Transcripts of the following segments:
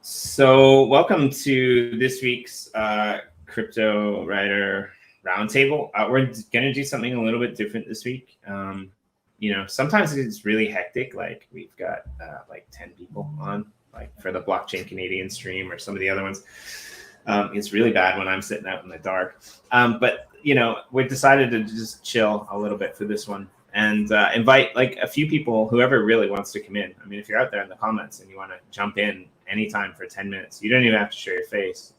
So welcome to this week's Cryptowriter Round Table. We're going to do something a little bit different this week. Sometimes it's really hectic. Like we've got like 10 people on, like for the Blockchain Canadian stream or some of the other ones. It's really bad when I'm sitting out in the dark. But we decided to just chill a little bit for this one and invite like a few people, whoever really wants to come in. I mean, if you're out there in the comments and you want to jump in anytime for 10 minutes, you don't even have to show your face.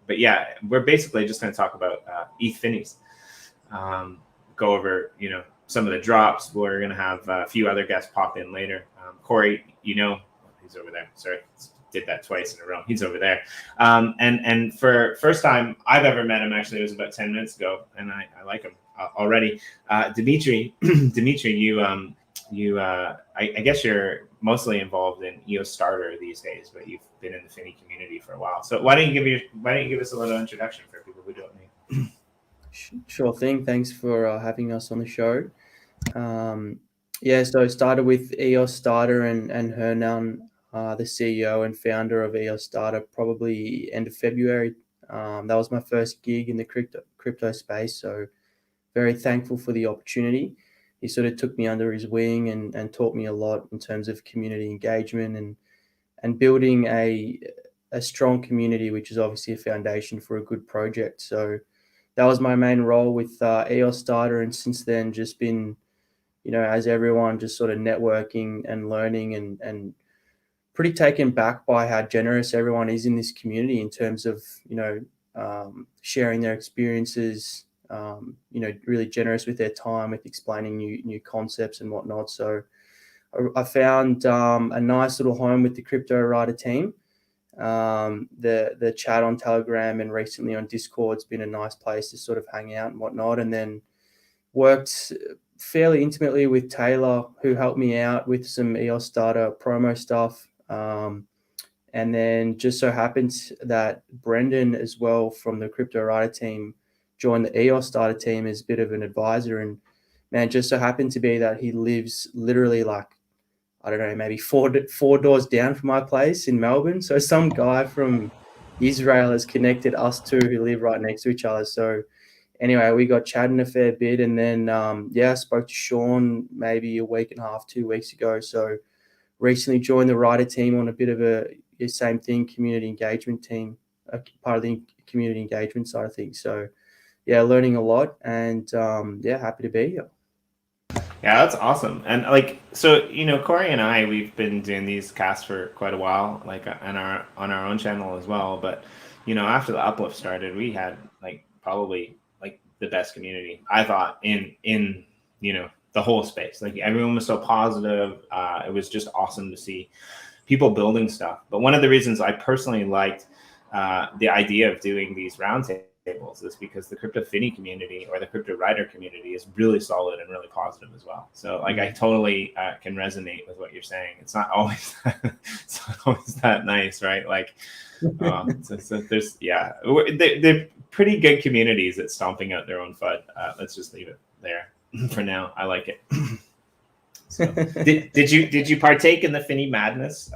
But yeah, we're basically just going to talk about ETH Finneys, go over, some of the drops. We're going to have a few other guests pop in later. Corey, he's over there. Sorry, did that twice in a row. He's over there. And for first time I've ever met him, actually, it was about 10 minutes ago, and I like him already. Dimitri, I guess you're mostly involved in EOS Starter these days, but you've been in the Finney community for a while. So why don't you give us a little introduction for people who don't know? Sure thing. Thanks for having us on the show. So I started with EOS Starter and Hernan, the CEO and founder of EOS Starter, probably end of February. That was my first gig in the crypto space, so very thankful for the opportunity. He sort of took me under his wing and taught me a lot in terms of community engagement and building a strong community, which is obviously a foundation for a good project. So that was my main role with EOS Starter, and since then just been, as everyone, just sort of networking and learning and pretty taken back by how generous everyone is in this community in terms of, sharing their experiences, really generous with their time, with explaining new concepts and whatnot. So I found a nice little home with the Cryptowriter team. The chat on Telegram and recently on Discord's been a nice place to sort of hang out and whatnot. And then worked fairly intimately with Taylor, who helped me out with some EOS Starter promo stuff. And then just so happens that Brendan as well from the Cryptowriter team joined the EOS Starter team as a bit of an advisor. And man, just so happened to be that he lives literally like, I don't know, maybe four doors down from my place in Melbourne. So some guy from Israel has connected us two who live right next to each other. So anyway, we got chatting a fair bit. And then, I spoke to Sean maybe a week and a half, 2 weeks ago. So recently joined the writer team on a bit of a same thing, community engagement team, part of the community engagement side of things. So yeah, learning a lot and happy to be here. Yeah, that's awesome. And Corey and I, we've been doing these casts for quite a while, like on our own channel as well. But after the uplift started, we had like probably like the best community, I thought, in the whole space. Like everyone was so positive. It was just awesome to see people building stuff. But one of the reasons I personally liked the idea of doing these roundtables is because the crypto Finney community or the crypto writer community is really solid and really positive as well. So like I totally can resonate with what you're saying. It's not always that nice, right? Like they're pretty good communities at stomping out their own FUD. Let's just leave it there for now. I like it. So, did you partake in the Finney madness,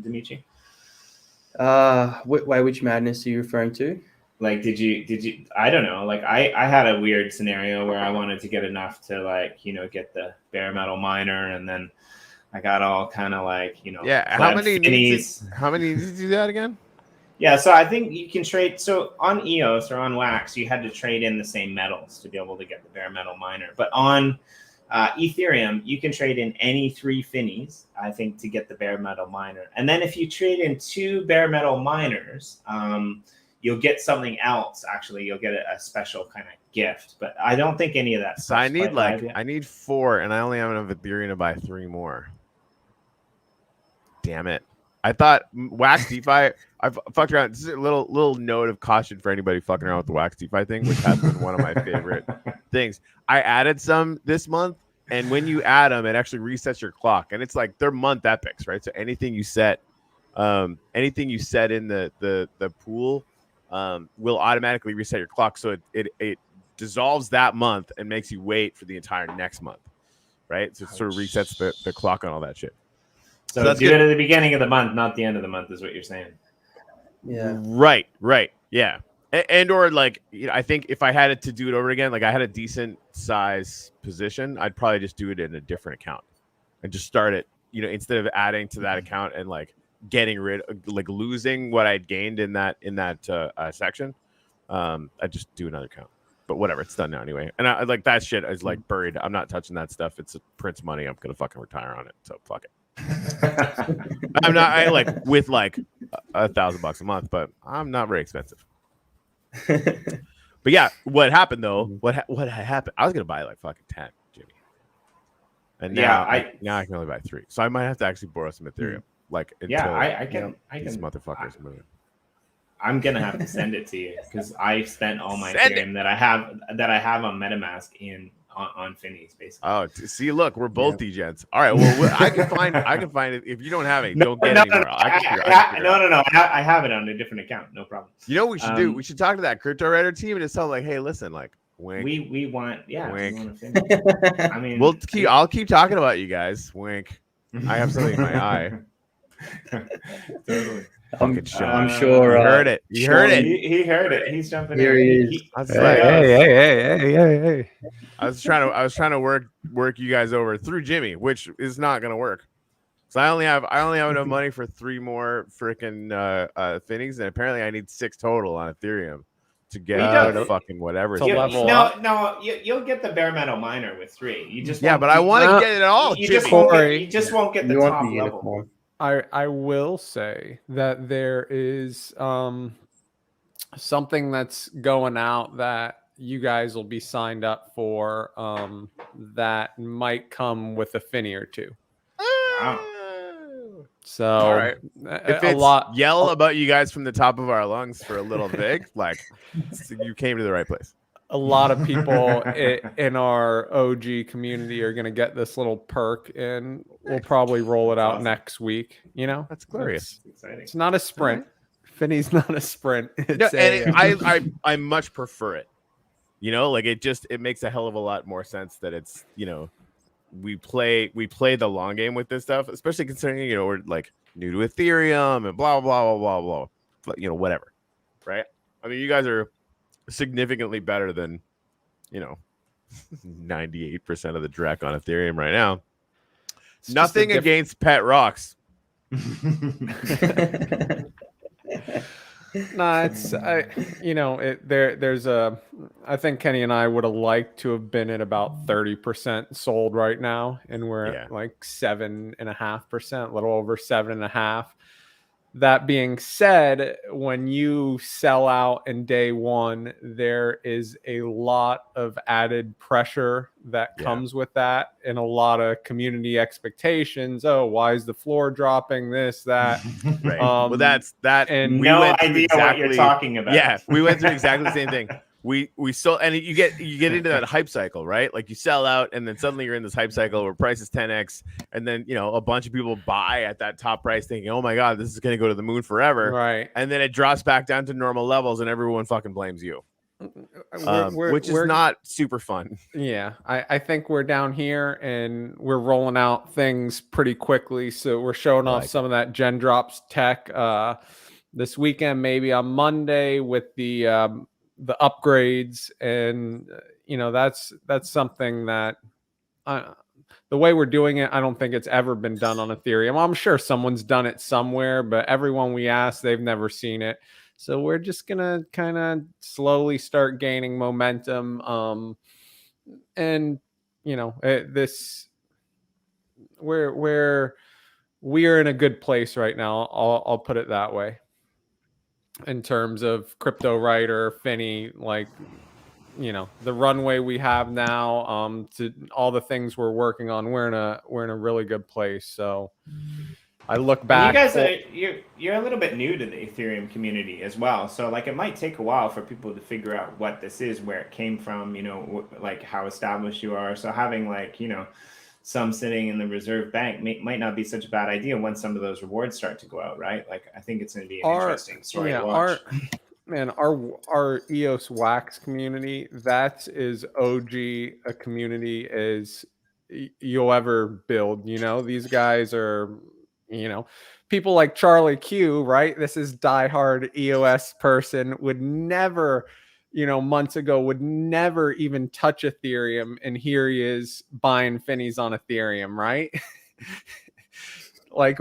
Dimitri? Which madness are you referring to? Like, did you, I don't know. Like I had a weird scenario where I wanted to get enough to get the bare metal miner. And then I got all kind of like, how many needs to do that again? Yeah. So I think you can trade. So on EOS or on Wax, you had to trade in the same metals to be able to get the bare metal miner. But on Ethereum, you can trade in any 3 Finneys, I think, to get the bare metal miner. And then if you trade in 2 bare metal miners, you'll get something else. Actually, you'll get a special kind of gift. But I don't think any of that. So I need 4, and I only have enough Ethereum to buy 3 more. Damn it! I thought Wax DeFi. I've fucked around. This is a little note of caution for anybody fucking around with the Wax DeFi thing, which has been one of my favorite things. I added some this month, and when you add them, it actually resets your clock, and it's like they're month epics, right? So anything you set in the pool will automatically reset your clock. So it dissolves that month and makes you wait for the entire next month, right? So it sort of resets the clock on all that shit. So that's do good. it at the beginning of the month, not the end of the month, is what you're saying. Yeah. Right. Yeah. And or like, I think if I had it to do it over again, like I had a decent size position, I'd probably just do it in a different account and just start it, instead of adding to that account and like getting rid of, like losing what I'd gained in that section. I just do another account. But whatever, it's done now anyway. And I like that shit is like buried. I'm not touching that stuff. It's Prince money. I'm gonna fucking retire on it. So fuck it. I'm not. I like with like $1,000 a month, but I'm not very expensive. But yeah, what happened though? What happened? I was gonna buy like fucking 10, Jimmy, and now I can only buy 3. So I might have to actually borrow some Ethereum. Like until I can. These motherfuckers move. I'm gonna have to send it to you because I spent all my Ethereum that I have on MetaMask on Finney's basically. Oh, see, look, we're both degens. All right, well, I can find it. If you don't have it, don't get it anymore. No. I have it on a different account. No problem. You know what we should do? We should talk to that Cryptowriter team and just tell them like, hey, listen, like, wink. We want wink. We want I mean, I'll keep talking about you guys. Wink. I have something in my eye. Totally. I'm sure. You heard it. You heard it. He heard it. He's jumping Here in. he is. Hey. I was trying to work you guys over through Jimmy, which is not gonna work. So I only have enough money for 3 more freaking Finneys, and apparently I need 6 total on Ethereum to get fucking whatever. You'll get the bare metal miner with 3. You just but I want to get it all. You just won't get the top level. I will say that there is something that's going out that you guys will be signed up for that might come with a Finney or 2. Wow. So all right. If it's yell about you guys from the top of our lungs for a little big, like you came to the right place. A lot of people in our OG community are going to get this little perk, and we'll probably roll it out next week. That's glorious. It's not a sprint. Finney's not a sprint. I much prefer it. Like it makes a hell of a lot more sense that it's we play the long game with this stuff, especially considering we're like new to Ethereum and blah blah blah blah blah. Whatever, right? I mean, you guys are significantly better than 98% of the Drek on Ethereum right now. It's nothing against Pet Rocks. No, it's there's I think Kenny and I would have liked to have been at about 30% sold right now, and we're at like 7.5%, a little over 7.5%. That being said, when you sell out in day one, there is a lot of added pressure that comes with that, and a lot of community expectations. Oh, why is the floor dropping? This, that. Right. Well, that's that. And no idea what you're talking about. Yeah, we went through exactly the same thing. We sold, and you get into that hype cycle, right? Like you sell out, and then suddenly you're in this hype cycle where price is 10x, and then a bunch of people buy at that top price, thinking, "Oh my god, this is going to go to the moon forever!" Right? And then it drops back down to normal levels, and everyone fucking blames you, which is not super fun. Yeah, I think we're down here, and we're rolling out things pretty quickly, so we're showing off some of that Gen Drops tech this weekend, maybe on Monday with the upgrades, and that's something that the way we're doing it, I don't think it's ever been done on Ethereum. I'm sure someone's done it somewhere, but everyone we ask, they've never seen it. So we're just gonna kind of slowly start gaining momentum, and we're in a good place right now. I'll put it that way. In terms of Cryptowriter, Finney, like, the runway we have now, to all the things we're working on, we're in a really good place. So I look back. You guys you're a little bit new to the Ethereum community as well. So like it might take a while for people to figure out what this is, where it came from, like how established you are. So having some sitting in the reserve bank might not be such a bad idea when some of those rewards start to go out, right? Like I think it's going to be an interesting story to watch. Our EOS Wax community, that is OG a community as you'll ever build. These guys are, you know, people like Charlie Q, right? This is diehard EOS person, would never, you know, months ago would never even touch Ethereum, and here he is buying Finney's on Ethereum, right? Like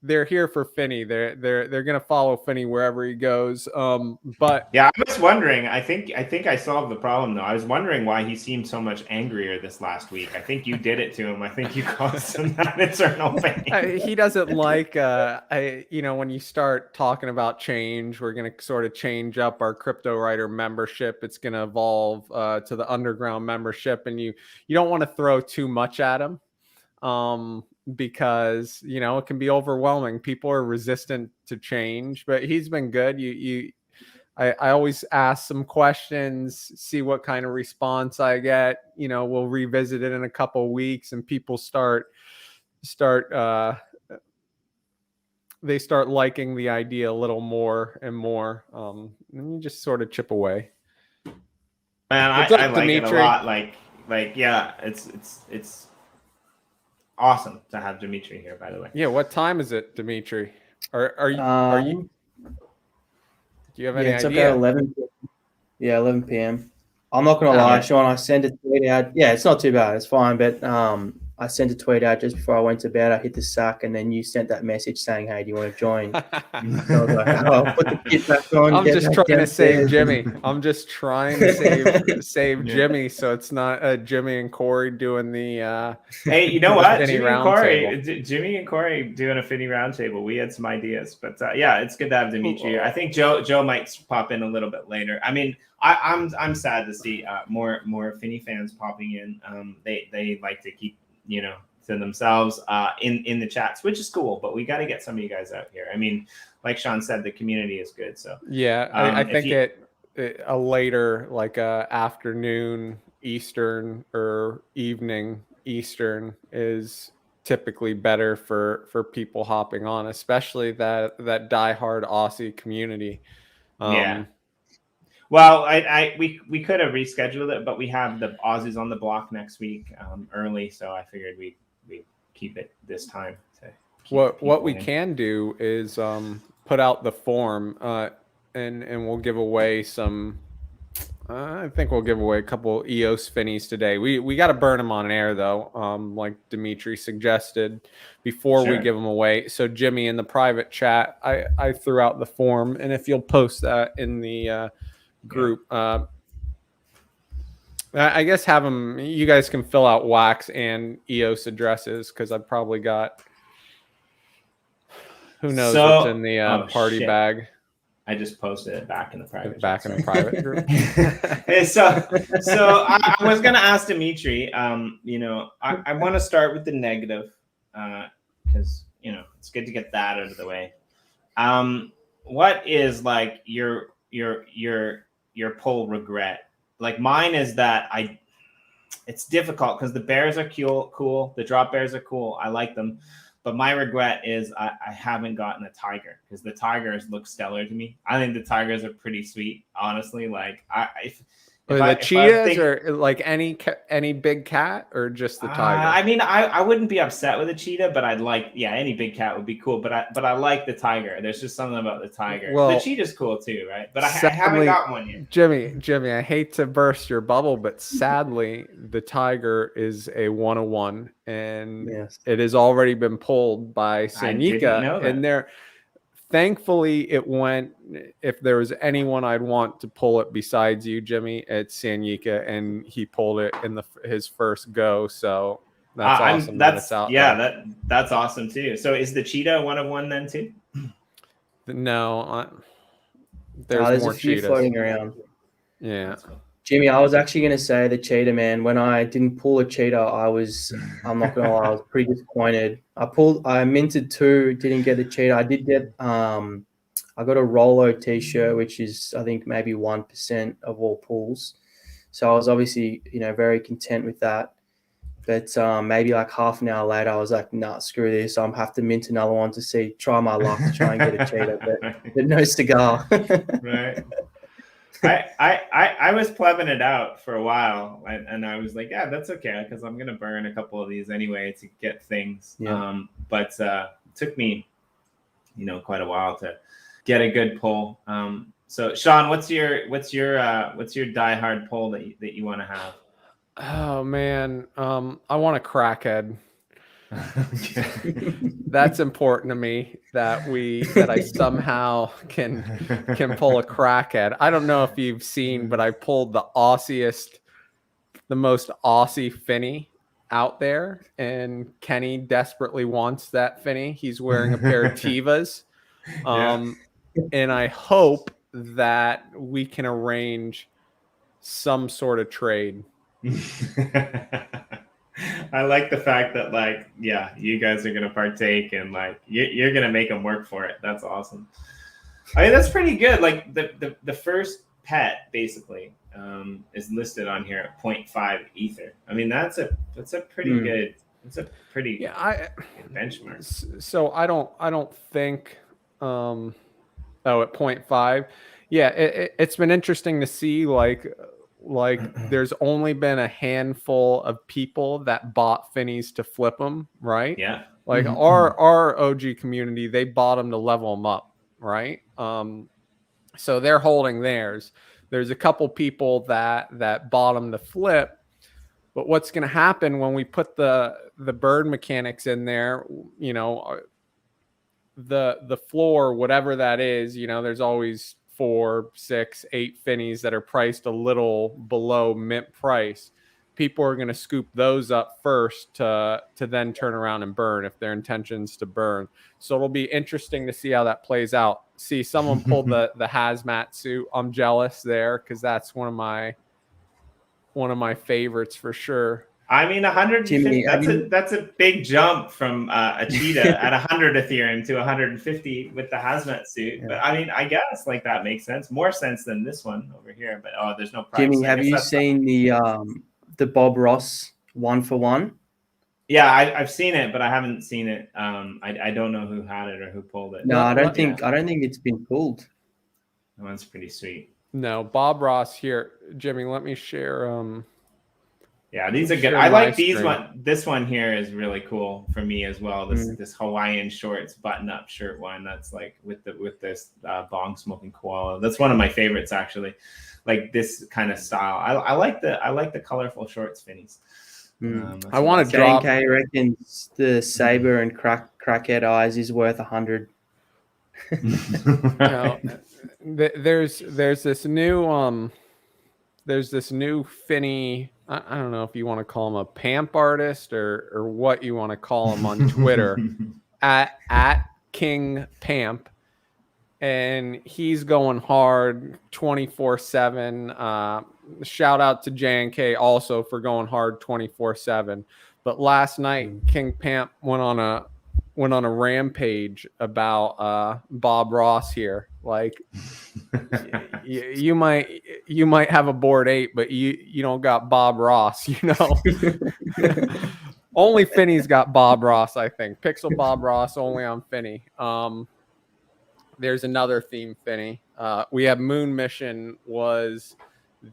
they're here for Finney. They're gonna follow Finney wherever he goes. But yeah, I was wondering. I think I solved the problem though. I was wondering why he seemed so much angrier this last week. I think you did it to him. I think you caused him that internal pain. he doesn't like you know, when you start talking about change, we're gonna sort of change up our Cryptowriter membership. It's gonna evolve to the underground membership, and you don't want to throw too much at him. Because, you know, it can be overwhelming. People are resistant to change, but he's been good. I always ask some questions, see what kind of response I get. You know, we'll revisit it in a couple of weeks, and people start liking the idea a little more and more. And you just sort of chip away. Man, I like it a lot. Like yeah, it's awesome to have Dimitri here, by the way. Yeah, what time is it, Dimitri? Are you do you have any it's idea? about 11. Yeah, 11 p.m. I'm not gonna lie, Sean. I sent a tweet out. Yeah, it's not too bad. It's fine. But I sent a tweet out just before I went to bed. I hit the sack, and then you sent that message saying, "Hey, do you want to join?" So I was like, I'll put the kit back on. I'm just trying to save Jimmy. I'm just trying to save Jimmy, so it's not Jimmy and Corey doing the. Hey, you know what? Finney Jimmy and Corey doing a Finney Roundtable. We had some ideas, but yeah, it's good to have Dimitri. I think Joe might pop in a little bit later. I mean, I'm sad to see more Finney fans popping in. They like to keep, you know, to themselves in the chats, which is cool, but we got to get some of you guys out here. I mean, like Sean said, the community is good. So yeah, I think a later, like afternoon Eastern or evening Eastern is typically better for people hopping on, especially that diehard Aussie community. Yeah. Well, we could have rescheduled it, but we have the Aussies on the block next week early, so I figured we keep it this time. What we can do is put out the form, and we'll give away some. I think we'll give away a couple EOS Finneys today. We got to burn them on air though, like Dimitri suggested, before we give them away. So Jimmy, in the private chat, I threw out the form, and if you'll post that in the group, I guess have them. You guys can fill out Wax and EOS addresses, because I've probably got who knows what's in the party bag. I just posted it back in the private group. So I was gonna ask Dimitri. You know, I want to start with the negative, because you know it's good to get that out of the way. What is like your pull regret? Like mine is that it's difficult because the bears are cool. The drop bears are cool. I like them. But my regret is I haven't gotten a tiger, because the tigers look stellar to me. I think the tigers are pretty sweet, honestly. Like the cheetahs or like any big cat, or just the tiger? I mean, I wouldn't be upset with a cheetah, but I'd like, yeah, any big cat would be cool. But I like the tiger. There's just something about the tiger. Well, the cheetah's cool too, right? But I haven't got one yet. Jimmy, I hate to burst your bubble, but sadly, the tiger is a 101, and it has already been pulled by Sanyika, and there. Thankfully, it went. If there was anyone I'd want to pull it besides you, Jimmy, it's Sanyika, and he pulled it in his first go. So that's awesome. That's out. Yeah, that's awesome too. So is the cheetah 101 then too? No, there's more a few cheetahs floating around. Yeah. Jimmy, I was actually going to say the cheetah, man. When I didn't pull a cheetah, I'm not going to lie, I was pretty disappointed. I minted 2, didn't get the cheetah. I did get, I got a Rolo t-shirt, which is, I think, maybe 1% of all pulls. So I was obviously, you know, very content with that. But maybe like half an hour later, I was like, nah, screw this. I'm have to mint another one to try my luck to try and get a cheetah, but no cigar. Right. I was plebbing it out for a while, and I was like, yeah, that's okay, because I'm gonna burn a couple of these anyway to get things. Yeah. But it took me, quite a while to get a good pull. So Sean, what's your diehard pull that you want to have? Oh man, I want a crackhead. Okay. That's important to me that I somehow can pull a crackhead. I don't know if you've seen, but I pulled the most Aussie Finney out there, and Kenny desperately wants that Finney. He's wearing a pair of Tevas. And I hope that we can arrange some sort of trade. I like the fact that you guys are gonna partake and you're gonna make them work for it. That's awesome. I mean, that's pretty good. Like the first pet basically is listed on here at 0.5 ether. I mean, that's a pretty good. It's a pretty good benchmark. So I don't think. At 0.5. Yeah, it's been interesting to see like there's only been a handful of people that bought Finneys to flip them, right? Yeah. Like our OG community, they bought them to level them up, right? So they're holding theirs. There's a couple people that bought them to flip. But what's going to happen when we put the bird mechanics in there, the floor, whatever that is, there's always 4, 6, 8 Finneys that are priced a little below mint price. People are going to scoop those up first to then turn around and burn if their intention's to burn. So it'll be interesting to see how that plays out. See, someone pulled the hazmat suit. I'm jealous there because that's one of my favorites for sure. I mean, 150. That's a big jump from a cheetah at 100 Ethereum to 150 with the hazmat suit. Yeah. But I mean, I guess that makes sense, more sense than this one over here. But there's no price. Jimmy, have you seen the Bob Ross 1-for-1? Yeah, I've seen it, but I haven't seen it. I don't know who had it or who pulled it. No, I don't think it's been pulled. That one's pretty sweet. No, Bob Ross here, Jimmy. Let me share. Yeah, these are good. I like these one. This one here is really cool for me as well. This Hawaiian shorts button-up shirt one. That's with this bong smoking koala. That's one of my favorites actually. Like this kind of style. I like the colorful shorts, Finneys. I want to drop. JNK reckons the saber and crackhead eyes is worth 100. There's this new Finney. I don't know if you want to call him a pamp artist or what you want to call him on Twitter at King Pamp, and he's going hard 24/7. Shout out to JNK also for going hard 24/7. But last night King Pamp went on a rampage about Bob Ross here. You might have a bored ape, but you don't got Bob Ross, Only Finney's got Bob Ross, I think. Pixel Bob Ross only on Finney. There's another theme Finney. We have Moon Mission was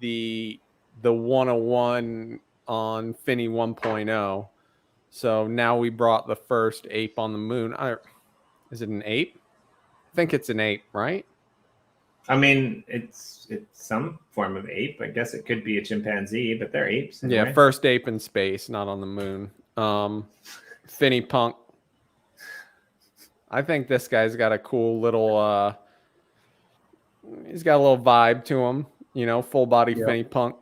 the 101 on Finney 1.0. So now we brought the first ape on the moon. Is it an ape? I think it's an ape, right? I mean, it's some form of ape. I guess it could be a chimpanzee, but they're apes. Anyway. Yeah, first ape in space, not on the moon. Finney Punk. I think this guy's got a cool little. He's got a little vibe to him, full body Finney Punk.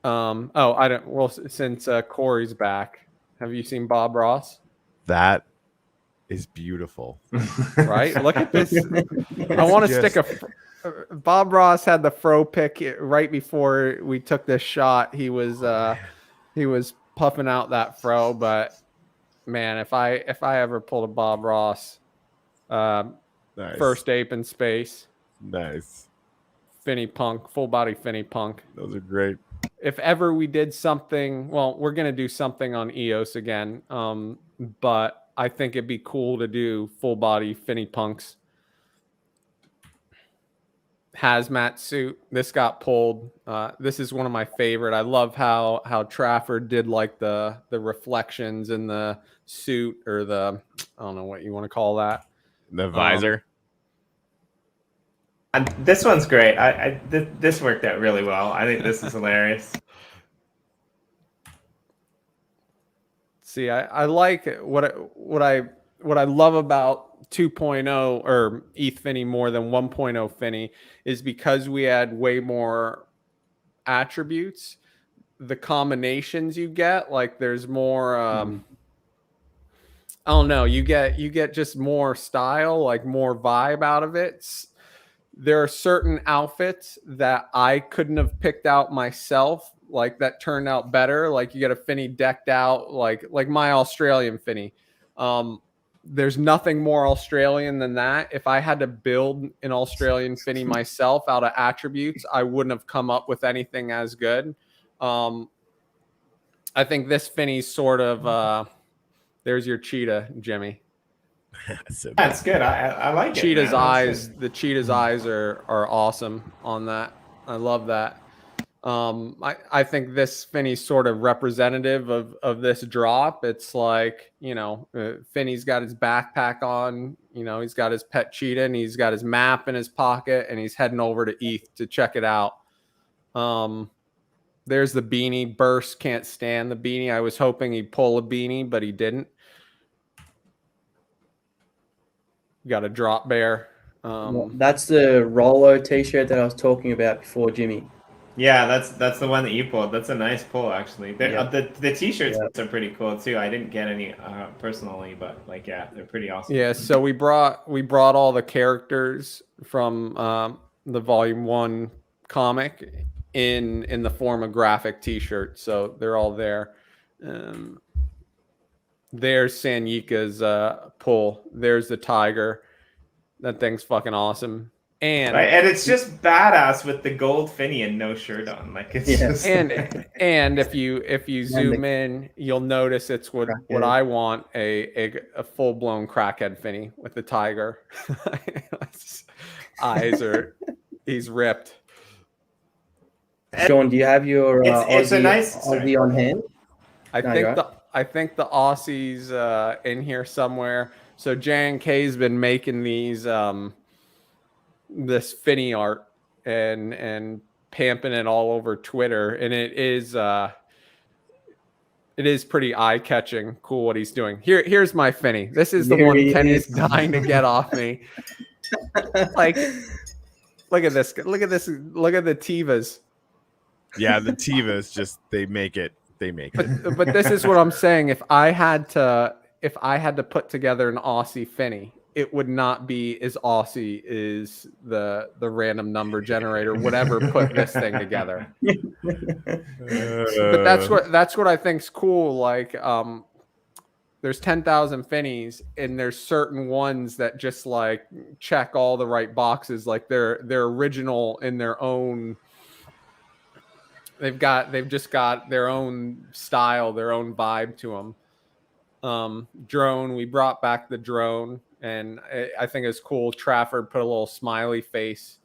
I don't. Well, since Corey's back, have you seen Bob Ross? That is beautiful, right? Look at this. I want to stick a. Bob Ross had the fro pick right before we took this shot. He was puffing out that fro, but man, if I ever pulled a Bob Ross, nice. First ape in space, nice, Finney Punk, full body Finney Punk. Those are great. If ever we did something, well, we're gonna do something on EOS again, but I think it'd be cool to do full body Finney Punks. hazmat suit. This got pulled. This is one of my favorite. I love how Trafford did like the reflections in the suit, or the, I don't know what you want to call that. The visor. And this one's great. This worked out really well. I think this is hilarious. See, I like what I love about 2.0 or ETH Finney more than 1.0 Finney is because we had way more attributes. The combinations you get, like there's more. I don't know. You get just more style, like more vibe out of it. There are certain outfits that I couldn't have picked out myself, like that turned out better. Like you get a Finney decked out, like my Australian Finney. There's nothing more Australian than that. If I had to build an Australian Finney myself out of attributes, I wouldn't have come up with anything as good. I think this Finney's sort of there's your cheetah, Jimmy. That's good. I like Cheetah's it. eyes. The cheetah's eyes are awesome on that. I love that. I think this Finney's sort of representative of this drop. It's like, Finney's got his backpack on, he's got his pet cheetah, and he's got his map in his pocket, and he's heading over to ETH to check it out. There's the beanie. Burst can't stand the beanie. I was hoping he'd pull a beanie, but he didn't. Got a drop bear. That's the Rolo t-shirt that I was talking about before, Jimmy. Yeah, that's the one that you pulled. That's a nice pull, actually. The t-shirts are pretty cool too. I didn't get any personally, but they're pretty awesome. Yeah, so we brought all the characters from the Volume 1 comic in the form of graphic t-shirts, so they're all there. There's Sanyika's pull. There's the tiger. That thing's fucking awesome. And it's just badass with the gold Finney and no shirt on. Like it's just... and if you zoom in, you'll notice it's what I want, a full blown crackhead Finney with the tiger. Eyes are, he's ripped. Sean, do you have your it's a nice Aussie on hand? I think the Aussie's in here somewhere. So J&K's been making these this Finney art and pamping it all over Twitter, and it is pretty eye-catching. Cool what he's doing. Here's my Finney. This is the one Kenny's dying to get off me. Like, look at this. Look at this. Look at the Tivas. Yeah, the Tivas just they make it. But this is what I'm saying. If I had to put together an Aussie Finney, it would not be as Aussie as the random number generator would ever put this thing together. But that's what I think's cool. Like, there's 10,000 Finneys, and there's certain ones that just like check all the right boxes. Like they're original in their own. They've just got their own style, their own vibe to them. Drone, we brought back the drone, and I think it's cool. Trafford put a little smiley face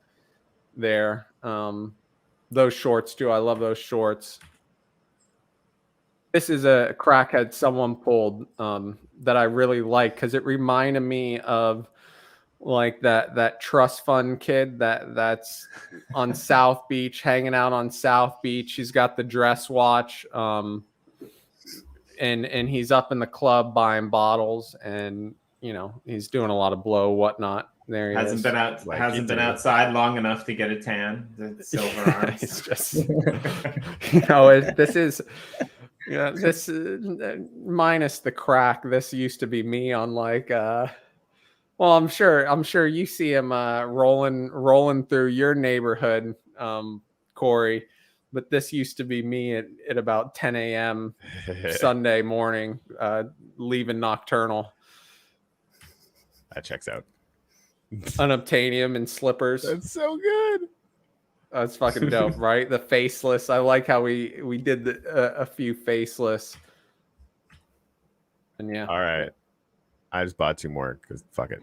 there. Those shorts too. I love those shorts. This is a crackhead someone pulled that I really like because it reminded me of like that trust fund kid that's on South Beach, hanging out on South Beach. He's got the dress watch, and he's up in the club buying bottles, and he's doing a lot of blow, whatnot. There he hasn't been outside long enough to get a tan. The silver arms. It's just this is this minus the crack. This used to be me on like well, I'm sure you see him rolling through your neighborhood, Corey. But this used to be me at about 10 a.m. Sunday morning, leaving Nocturnal. That checks out. Unobtainium and slippers. That's so good. That's fucking dope, right? The faceless. I like how we did a few faceless. And yeah. All right. I just bought 2 more because fuck it.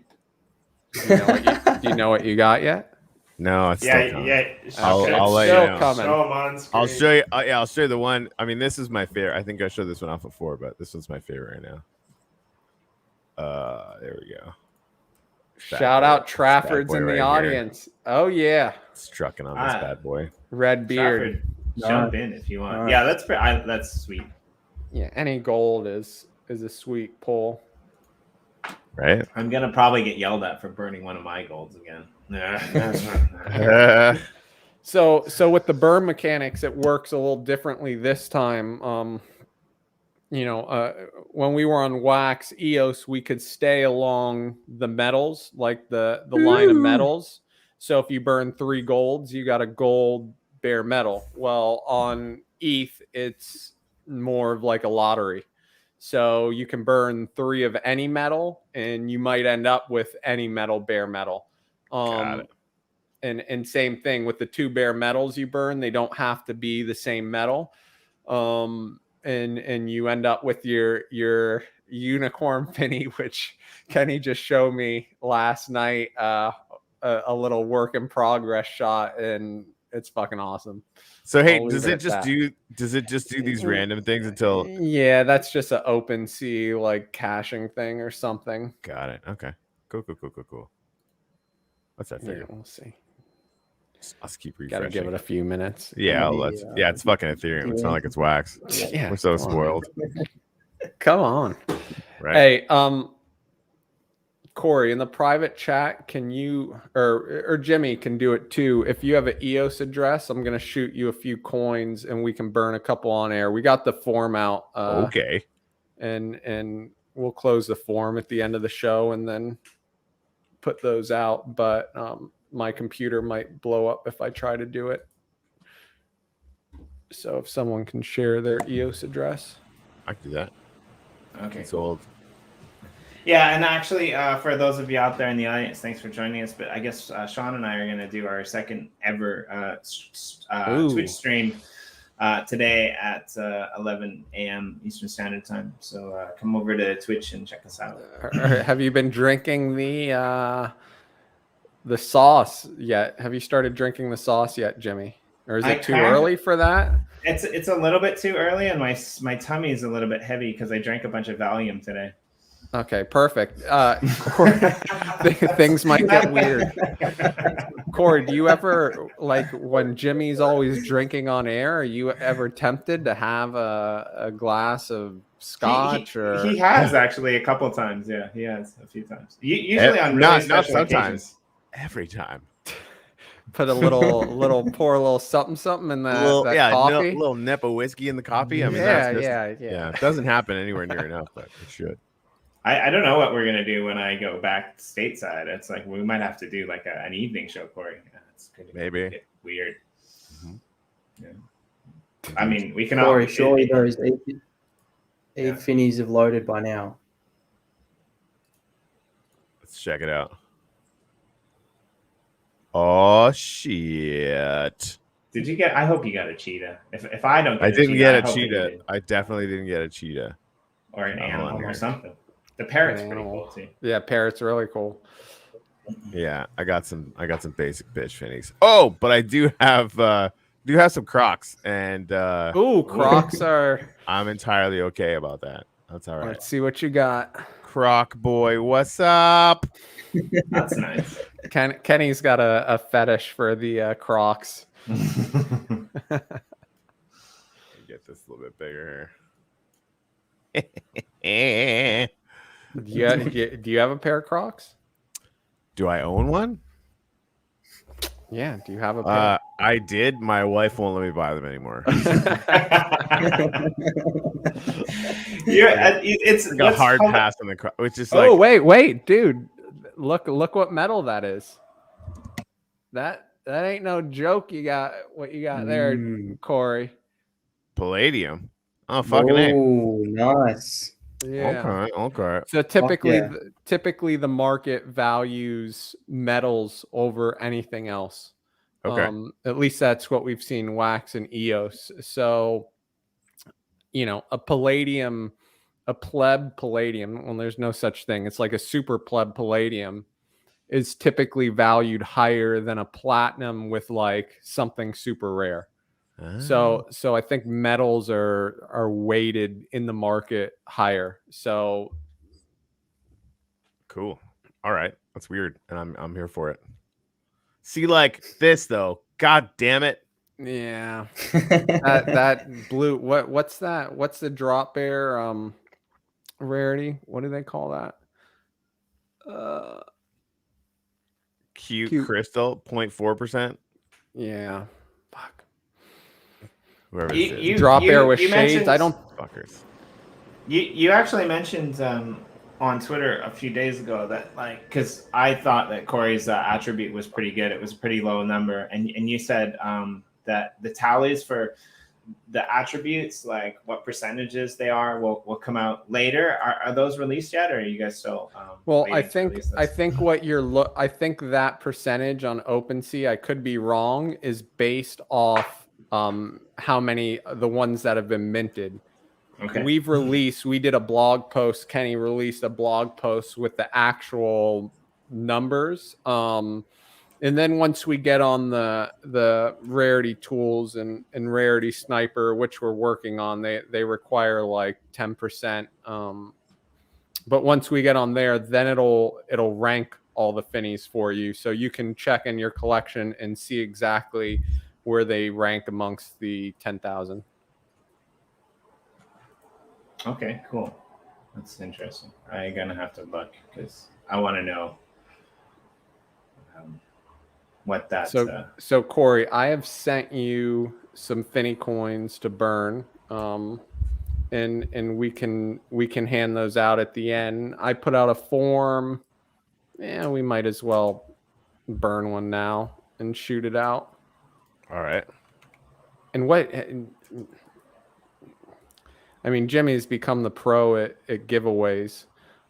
Do you know what you got yet? No, it's still coming. I'll let you still know. coming. Show 'em on screen. I'll show you. Yeah, I'll show you the one. I mean, this is my favorite. I think I showed this one off before, but this one's my favorite right now. There we go. Shout out Trafford's in the audience. Oh yeah, it's trucking on this bad boy. Red beard. Trafford, jump in if you want. Yeah, that's sweet. Yeah, any gold is a sweet pull. Right. I'm gonna probably get yelled at for burning one of my golds again. So with the burn mechanics, it works a little differently this time. When we were on Wax EOS, we could stay along the metals, like the line of metals. So if you burn 3 golds, you got a gold bare metal. Well, on ETH, it's more of like a lottery. So you can burn 3 of any metal, and you might end up with any metal bare metal. Got it. And same thing with the 2 bare metals you burn; they don't have to be the same metal. And you end up with your unicorn Finney, which Kenny just showed me last night. A little work in progress shot, and it's fucking awesome. So hey, does it just do these random things until? Yeah, that's just an open sea like caching thing or something. Got it. Okay. Cool. What's that figure? Yeah, we'll see. Let's keep refreshing. Gotta give it a few minutes. Yeah, it's fucking Ethereum. It's not like it's Wax. Yeah, we're so spoiled. Come on. Right. Hey, Corey, in the private chat, can you or Jimmy can do it too? If you have an EOS address, I'm gonna shoot you a few coins and we can burn a couple on air. We got the form out. Okay. And we'll close the form at the end of the show and then put those out. But my computer might blow up if I try to do it. So if someone can share their EOS address. I can do that. Okay. It's old. Yeah, and actually, for those of you out there in the audience, thanks for joining us. But I guess Sean and I are going to do our second ever Twitch stream today at 11 a.m. Eastern Standard Time. So come over to Twitch and check us out. Have you been drinking the sauce yet? Have you started drinking the sauce yet, Jimmy? Or is it too early for that? It's a little bit too early, and my tummy is a little bit heavy because I drank a bunch of Valium today. Okay, perfect. Things might get weird. Corey, do you ever, like when Jimmy's always drinking on air, are you ever tempted to have a glass of scotch? He has actually a couple times. Yeah, he has a few times. Usually on really special occasions. Every time. Put pour a little something in that coffee. A little nip of whiskey in the coffee. I mean, yeah. It doesn't happen anywhere near enough, but it should. I don't know what we're gonna do when I go back stateside. It's like we might have to do like an evening show, Corey. It's gonna be weird. Mm-hmm. Yeah. I mean, we can. Corey, surely those ETH Finneys have loaded by now. Let's check it out. Oh shit! Did you get? I hope you got a cheetah. If I don't, I didn't get a cheetah. I definitely didn't get a cheetah or an animal or something. The parrot's pretty cool too. Yeah, parrot's really cool. Yeah, I got some basic bitch Finneys. Oh, but I do have some Crocs, and Crocs are. I'm entirely okay about that. That's all right. Let's see what you got. Croc boy, what's up? That's nice. Kenny's got a fetish for the Crocs. Get this a little bit bigger here. Do you have a pair of Crocs? Do I own one? Yeah. Do you have a pair? I did. My wife won't let me buy them anymore. It's like a hard pass on the Crocs. Which is wait, dude. Look what metal that is. That ain't no joke. You got what you got there, Corey. Palladium. Oh, fucking A. Oh, nice. Yeah. Okay. So typically the market values metals over anything else. Okay. At least that's what we've seen Wax and EOS. So, a palladium, a pleb palladium, well, there's no such thing. It's like a super pleb palladium is typically valued higher than a platinum with like something super rare. So I think metals are weighted in the market higher. So cool. All right, that's weird, and I'm here for it. See, like this though. God damn it. yeah, that blue. What's that? What's the drop bear rarity? What do they call that? Cute crystal, 0.4%. Yeah. Fuck. Whoever this is. Drop bear with you shades. I don't. Fuckers. You actually mentioned on Twitter a few days ago that like because I thought that Corey's attribute was pretty good. It was a pretty low number, and you said that the tallies for the attributes, like what percentages they are, will come out later. Are those released yet, or are you guys still? Well, I think what you're I think that percentage on OpenSea, I could be wrong, is based off how many the ones that have been minted. Okay. We did a blog post. Kenny released a blog post with the actual numbers. And then once we get on the rarity tools and rarity sniper, which we're working on, they require like 10%. But once we get on there, then it'll rank all the Finneys for you, so you can check in your collection and see exactly where they rank amongst the 10,000. Okay, cool. That's interesting. I'm gonna have to look because I want to know what that. So Corey, I have sent you some Finney coins to burn, and we can hand those out at the end. I put out a form. Yeah, we might as well burn one now and shoot it out. All right. And what? I mean, Jimmy's become the pro at giveaways.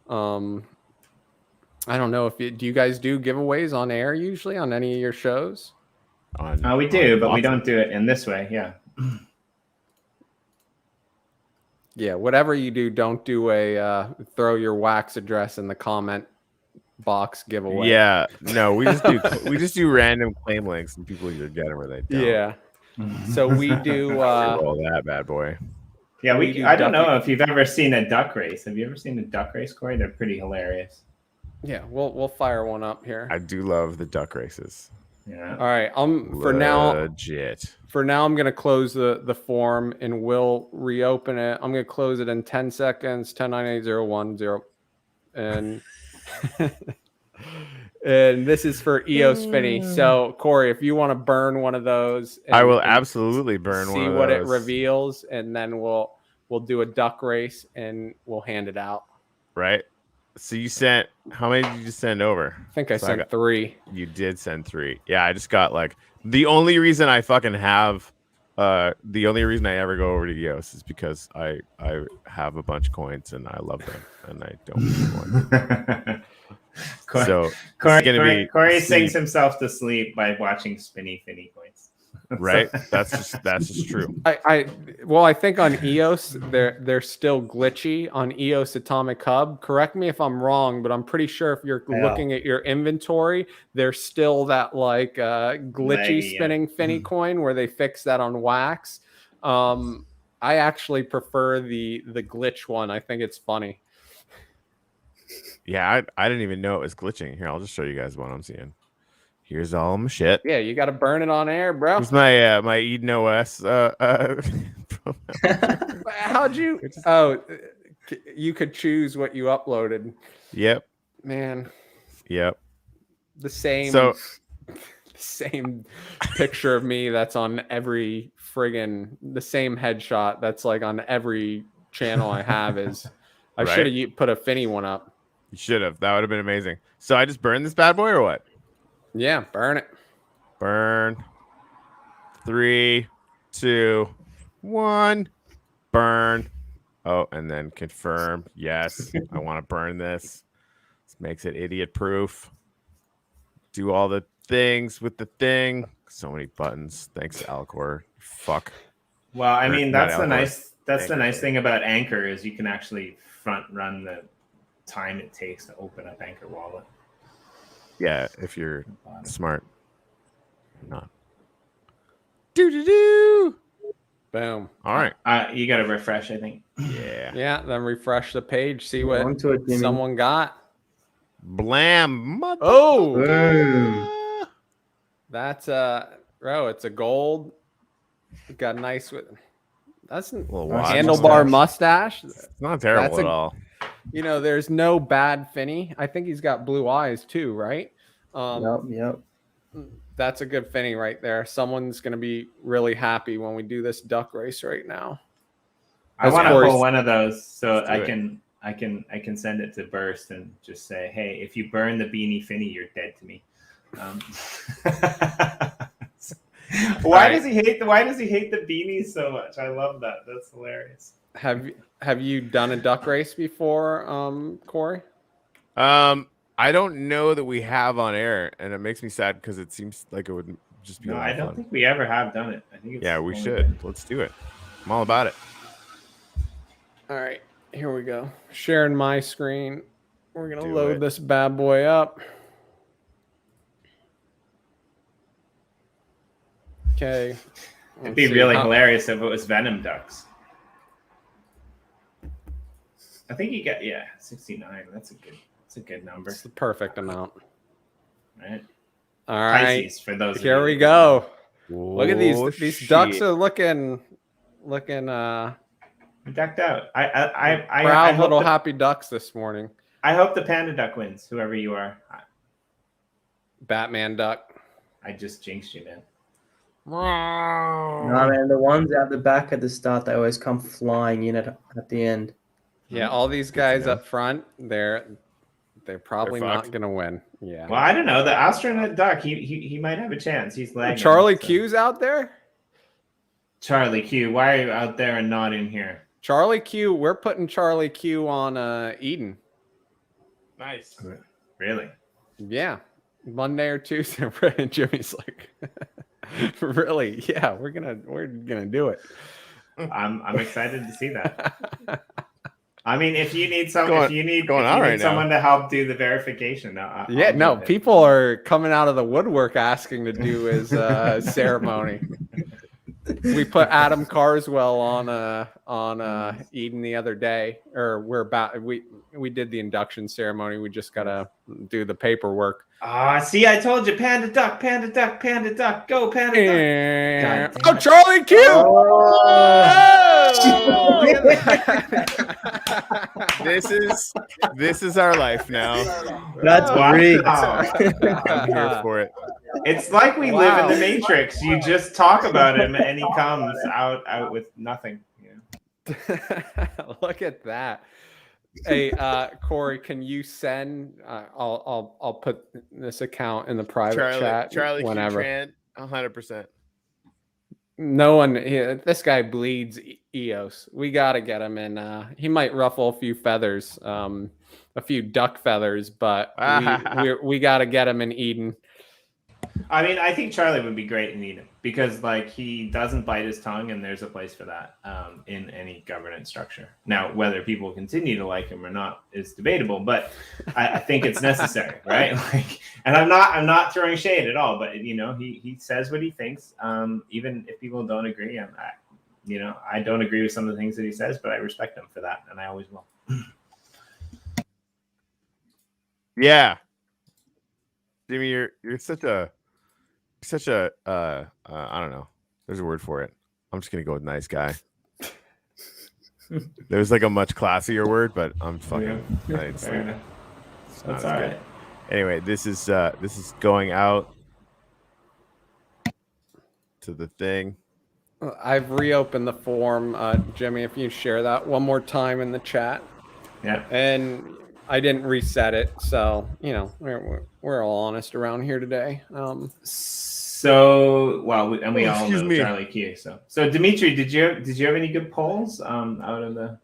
I don't know do you guys do giveaways on air usually on any of your shows? We do, but we don't do it in this way. Yeah. Yeah, whatever you do, don't do a throw your wax address in the comment box giveaway. Yeah, no, we just do random claim links and people either get them or they don't. Yeah. So we do roll that bad boy. Yeah, I don't know if you've ever seen a duck race. Have you ever seen a duck race, Corey? They're pretty hilarious. Yeah, we'll fire one up here. I do love the duck races. Yeah. All right. For now, I'm gonna close the form and we'll reopen it. I'm gonna close it in 10 seconds. 10-9-8-0-1-0, and and this is for EOS Finney. So Corey, if you want to burn one of those, I will absolutely burn one of those. See what it reveals, and then we'll do a duck race and we'll hand it out. Right. So you sent, how many did you send over? I think I sent 3. You did send 3. Yeah, I just got like, the only reason I fucking have, the only reason I ever go over to EOS is because I have a bunch of coins and I love them and I don't need one. So Corey sings himself to sleep by watching Finney coins. Right? That's just true. I think on EOS they're still glitchy on EOS Atomic Hub. Correct me if I'm wrong, but I'm pretty sure if you're looking at your inventory, there's still that like glitchy spinning Finney coin where they fix that on Wax. I actually prefer the glitch one. I think it's funny. Yeah, I didn't even know it was glitching. Here, I'll just show you guys what I'm seeing. Here's all my shit. Yeah, you got to burn it on air, bro. Here's my my Eden OS. How'd you? Oh, you could choose what you uploaded. Yep. Man. Yep. The same. So, same picture of me that's on every the same headshot that's like on every channel I have is. I should have put a Finney one up. You should have. That would have been amazing. So I just burned this bad boy or what? Yeah, burn it. Burn. 3, 2, 1. Burn. Oh, and then confirm. Yes, I want to burn this. This makes it idiot proof. Do all the things with the thing. So many buttons. Thanks, Alcor. Fuck. Well, I mean, that's the nice thing about Anchor is you can actually front run the time it takes to open up Anchor Wallet. Yeah, if you're smart. Not. Do. Boom. All right. You got to refresh, I think. Yeah. Yeah, then refresh the page, see On what to it, Jimmy. someone got. Blam. Oh, Boom. that's bro, it's a gold. Got nice with that's a Little Nice watch. handlebar mustache. It's not terrible That's at a- all. You know, there's no bad Finney. I think he's got blue eyes too, right? Yep. That's a good Finney right there. Someone's gonna be really happy when we do this duck race right now. I Of want to course. pull one of those so Let's do I it. can send it to Burst and just say, hey, if you burn the beanie Finney, you're dead to me. Why does he hate the beanies so much? I love that. That's hilarious. Have you done a duck race before, Corey? I don't know that we have on air, and it makes me sad because it seems like it would just be. No, a lot I of don't fun. think we ever have done it. I think it's Yeah, we only should. been- Let's do it. I'm all about it. All right, here we go. Sharing my screen. We're gonna Do load it. this bad boy up. Okay. It'd be really hilarious if it was Venom Ducks. I think you got 69. That's a good number, It's the perfect amount. right? All right, Pisces for those. here of we you. go. Look at Oh, these ducks shit. are looking Decked out. I proud hope little the, happy ducks this morning. I hope the panda duck wins. Whoever you are, Batman duck. I just jinxed you, man. No, man, the ones out the back at the start, they always come flying in at the end. Yeah, all these guys up front, they're probably They're not fucked. gonna win. Yeah. Well, I don't know. The astronaut duck, he might have a chance. He's lagging. Charlie so- Q's out there. Charlie Q, why are you out there and not in here? Charlie Q, we're putting Charlie Q on Eden. Nice. Really? Yeah, Monday or Tuesday. And Jimmy's like, really? Yeah, we're gonna do it. I'm excited to see that. I mean, if you need right someone to help do the verification, I'll Yeah, do no, it. people are coming out of the woodwork asking to do his ceremony. We put Adam Carswell on Eden the other day, or we did the induction ceremony. We just gotta do the paperwork. See, I told you, panda duck, panda duck, panda duck, go panda duck. And, God damn it. Charlie Q! Oh! Look at that. This is our life now. That's Wow. rigged. I'm here for it. It's like we live in the Matrix. You just talk about him, and he comes out with nothing. Look at that. Hey, Corey, can you send? I'll put this account in the private chat Charlie whenever. 100%. No one. This guy bleeds EOS. We gotta get him in. He might ruffle a few feathers, a few duck feathers, but we gotta get him in Eden. I mean, I think Charlie would be great in Eden because, like, he doesn't bite his tongue, and there's a place for that in any governance structure. Now, whether people continue to like him or not is debatable, but I think it's necessary, right? Like, and I'm not throwing shade at all, but he says what he thinks, even if people don't agree. I don't agree with some of the things that he says, but I respect him for that, and I always will. Yeah. Jimmy, you're such a I don't know. There's a word for it. I'm just gonna go with nice guy. There's like a much classier word, but I'm fucking. It's Fair enough. not That's as all good. right. Anyway, this is going out to the thing. I've reopened the form, Jimmy. If you share that one more time in the chat, Yeah. and I didn't reset it, so we're all honest around here today. So we all Excuse know me. Charlie Q. So Dimitri, did you have any good polls out of the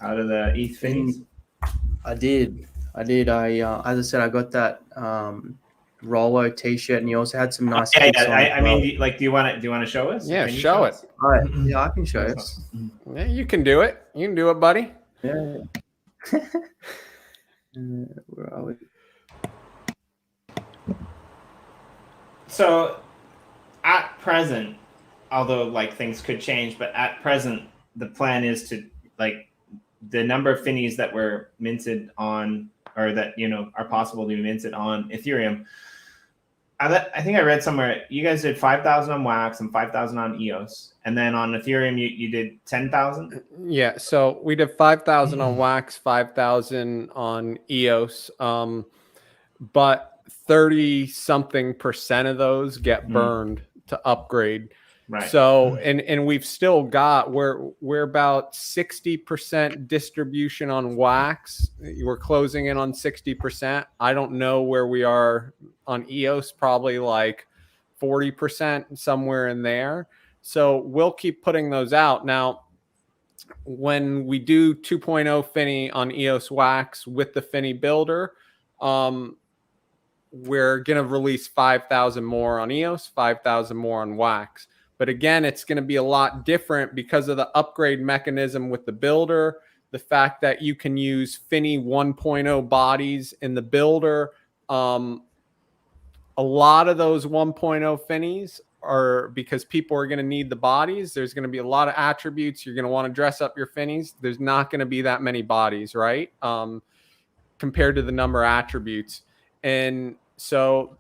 ETH things? I did. As I said, I got that Rolo T-shirt, and you also had some nice. kits on I as well. mean, do you want to show us? Yeah, Can you show it. us? All right. Yeah, I can show you. Yeah, you can do it. You can do it, buddy. Yeah. Where are we? So at present, although like things could change, but at present, the plan is to like the number of Finneys that were minted on, or that are possible to be minted on Ethereum. I think I read somewhere you guys did 5,000 on Wax and 5,000 on EOS, and then on Ethereum you did 10,000. Yeah, so we did 5,000 on Wax, 5,000 on EOS, but 30-something% of those get burned to upgrade. Right. So and we've still got we're about 60% distribution on Wax. We're closing in on 60%. I don't know where we are on EOS, probably like 40%, somewhere in there. So we'll keep putting those out. Now, when we do 2.0 Finney on EOS Wax with the Finney builder, we're going to release 5,000 more on EOS, 5,000 more on Wax. But again, it's going to be a lot different because of the upgrade mechanism with the builder, the fact that you can use Finney 1.0 bodies in the builder. A lot of those 1.0 Finneys are because people are going to need the bodies. There's going to be a lot of attributes. You're going to want to dress up your Finneys. There's not going to be that many bodies, right? Compared to the number of attributes. And so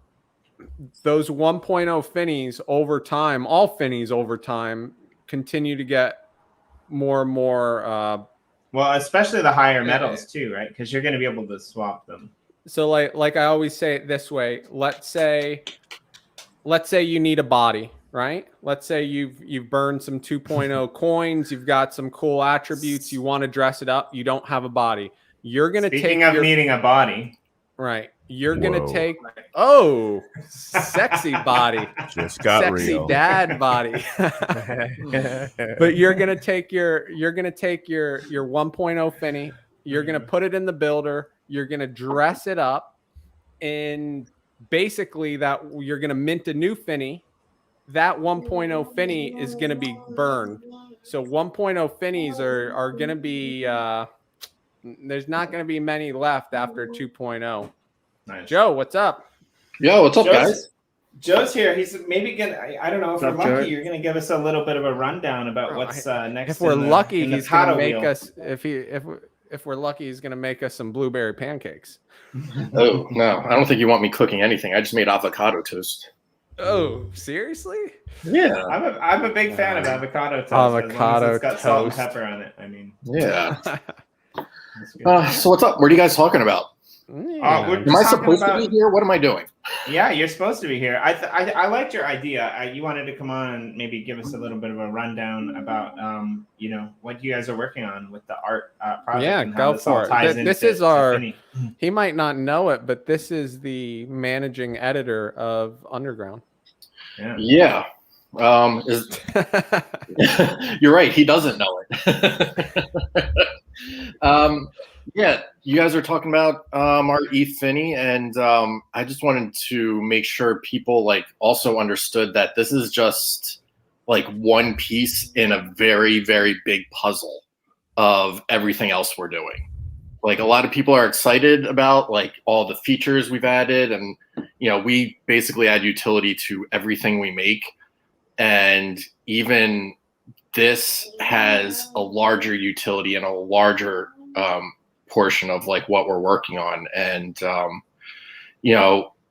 those 1.0 Finneys over time, all Finneys over time, continue to get more and more. Well, especially the higher metals too, right? Because you're going to be able to swap them. So like I always say it this way. Let's say you need a body, right? Let's say you've burned some 2.0 coins. You've got some cool attributes. You want to dress it up. You don't have a body. You're going to take. Speaking of needing a body. Right. You're Whoa. going to take, sexy body. Just got sexy real. Dad body. But you're going to take your 1.0 Finney. You're going to put it in the builder. You're going to dress it up. And basically that you're going to mint a new Finney. That 1.0 Finney is going to be burned. So 1.0 Finneys are going to be, there's not going to be many left after 2.0. Nice. Joe, what's up? Yo, what's up, guys? Joe's here. He's maybe gonna. I don't know if What's we're up, lucky. Joe? You're gonna give us a little bit of a rundown about what's next. If we're lucky, he's gonna paddle make wheel. us. If we're lucky, he's gonna make us some blueberry pancakes. Oh, no. I don't think you want me cooking anything. I just made avocado toast. Oh, seriously? Yeah. I'm a big fan of avocado toast. As long Avocado as it's got salt and toast. pepper on it. I mean, Yeah. it's good. So what's up? What are you guys talking about? Yeah. we're Am I talking supposed about- to be here? What am I doing? Yeah, you're supposed to be here. I liked your idea. You wanted to come on and maybe give us a little bit of a rundown about what you guys are working on with the art project. Yeah, and how go this all for it. ties This into- is to our- Finney. He might not know it, but this is the managing editor of Underground. Yeah. Yeah. You're right. He doesn't know it. Yeah, you guys are talking about our ETH Finney, and I just wanted to make sure people also understood that this is just one piece in a very, very big puzzle of everything else we're doing. A lot of people are excited about all the features we've added, and we basically add utility to everything we make, and even this has a larger utility and a larger portion of what we're working on, and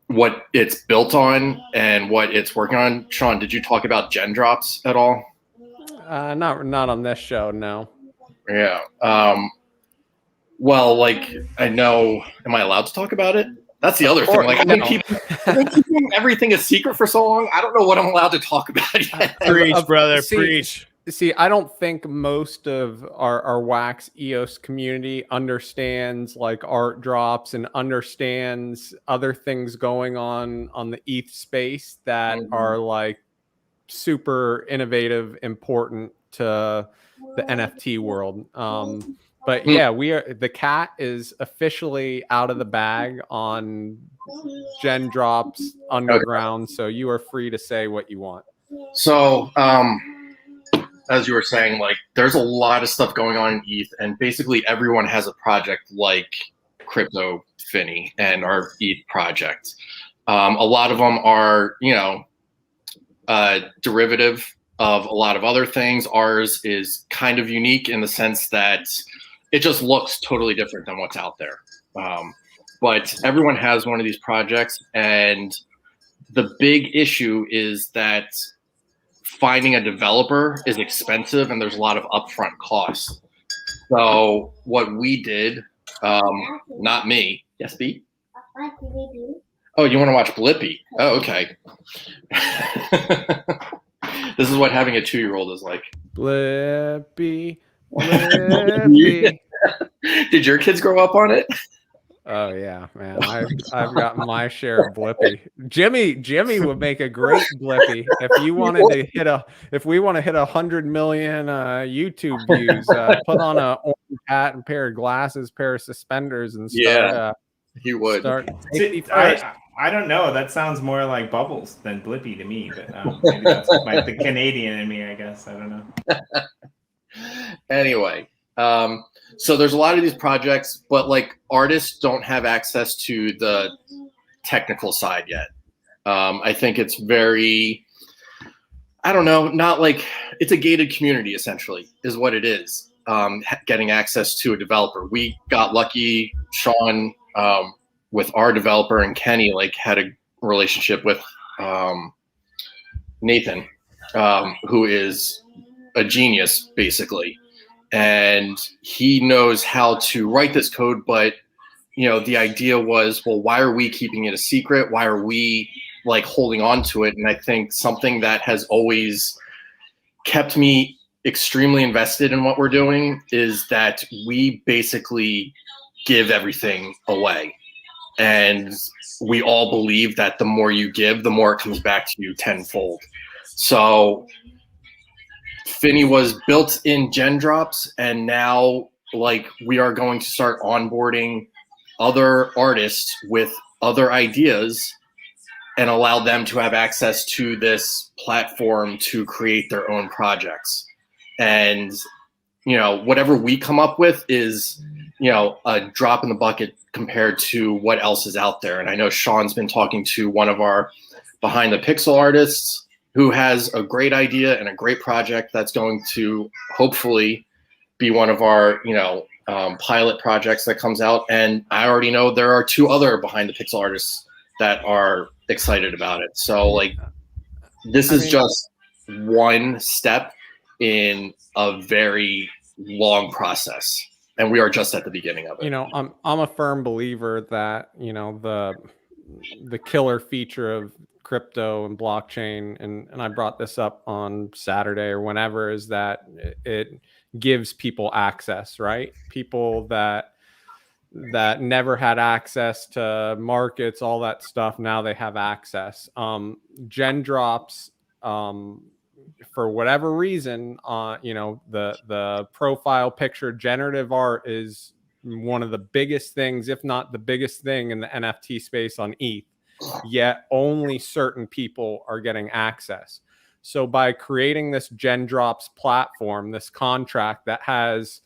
what it's built on and what it's working on. Sean, did you talk about gen drops at all? Not on this show, no. Yeah. Well, I know. Am I allowed to talk about it? That's the other thing. I've been keeping everything a secret for so long. I don't know what I'm allowed to talk about yet. Preach, brother, preach. See, I don't think most of our Wax EOS community understands art drops and understands other things going on the ETH space that are super innovative, important to the NFT world. But yeah, the cat is officially out of the bag on Gen Drops Underground, so you are free to say what you want. So, as you were saying, there's a lot of stuff going on in ETH, and basically everyone has a project like Crypto Finney and our ETH project. A lot of them are, derivative of a lot of other things. Ours is kind of unique in the sense that it just looks totally different than what's out there. But everyone has one of these projects, and the big issue is that finding a developer is expensive and there's a lot of upfront costs. So what we did, not me. Yes, B? Oh, you want to watch Blippi? Oh, okay. This is what having a 2-year-old is like. Blippi, Blippi. Did your kids grow up on it? Oh yeah, man. I've got my share of Blippi. Jimmy would make a great Blippi if you wanted to if we want to hit 100 million YouTube views. Put on a orange hat and pair of glasses, pair of suspenders, and start. He would. Start. I don't know. That sounds more like Bubbles than Blippi to me, but maybe that's like the Canadian in me, I guess. I don't know. Anyway, so there's a lot of these projects, but like artists don't have access to the technical side yet. I think it's very, I don't know, not like, it's a gated community essentially is what it is. Getting access to a developer. We got lucky, Sean, with our developer, and Kenny like had a relationship with Nathan, who is a genius basically, and he knows how to write this code. But the idea was, well, why are we keeping it a secret? Why are we like holding on to it? And I think something that has always kept me extremely invested in what we're doing is that we basically give everything away. And we all believe that the more you give, the more it comes back to you tenfold. So Finney was built in Gen Drops, and now like we are going to start onboarding other artists with other ideas and allow them to have access to this platform to create their own projects. And whatever we come up with is a drop in the bucket compared to what else is out there. And I know Sean's been talking to one of our behind the pixel artists who has a great idea and a great project that's going to hopefully be one of our, pilot projects that comes out. And I already know there are 2 other behind the pixel artists that are excited about it. So like, this is just one step in a very long process. And we are just at the beginning of it. I'm a firm believer that, the killer feature of crypto and blockchain, and I brought this up on Saturday or whenever, is that it gives people access, right? People that never had access to markets, all that stuff, now they have access. Gen Drops, for whatever reason, the profile picture generative art is one of the biggest things, if not the biggest thing in the NFT space on ETH, yet only certain people are getting access. So by creating this Gen Drops platform, this contract that has,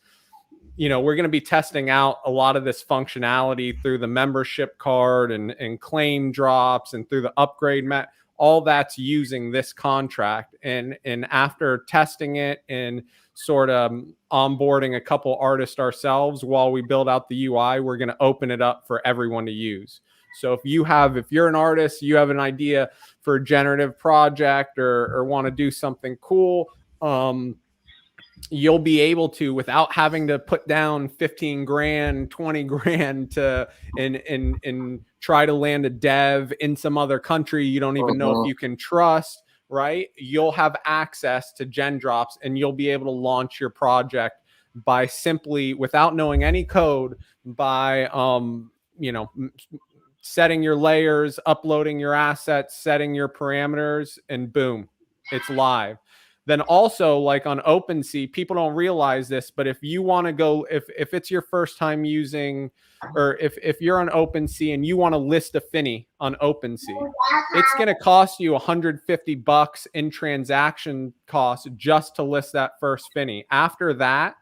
we're going to be testing out a lot of this functionality through the membership card and claim drops and through the upgrade all that's using this contract. And after testing it and sort of onboarding a couple artists ourselves while we build out the UI, we're going to open it up for everyone to use. So if you're an artist, you have an idea for a generative project or want to do something cool, you'll be able to, without having to put down 15 grand, 20 grand and try to land a dev in some other country you don't even know if you can trust, right? You'll have access to Gen Drops and you'll be able to launch your project by simply, without knowing any code, by setting your layers, uploading your assets, setting your parameters, and boom, it's live. Then also, like on OpenSea, people don't realize this, but if you want to go, if it's your first time using, or if you're on OpenSea and you want to list a Finney on OpenSea, it's going to cost you $150 in transaction costs just to list that first Finney. After that,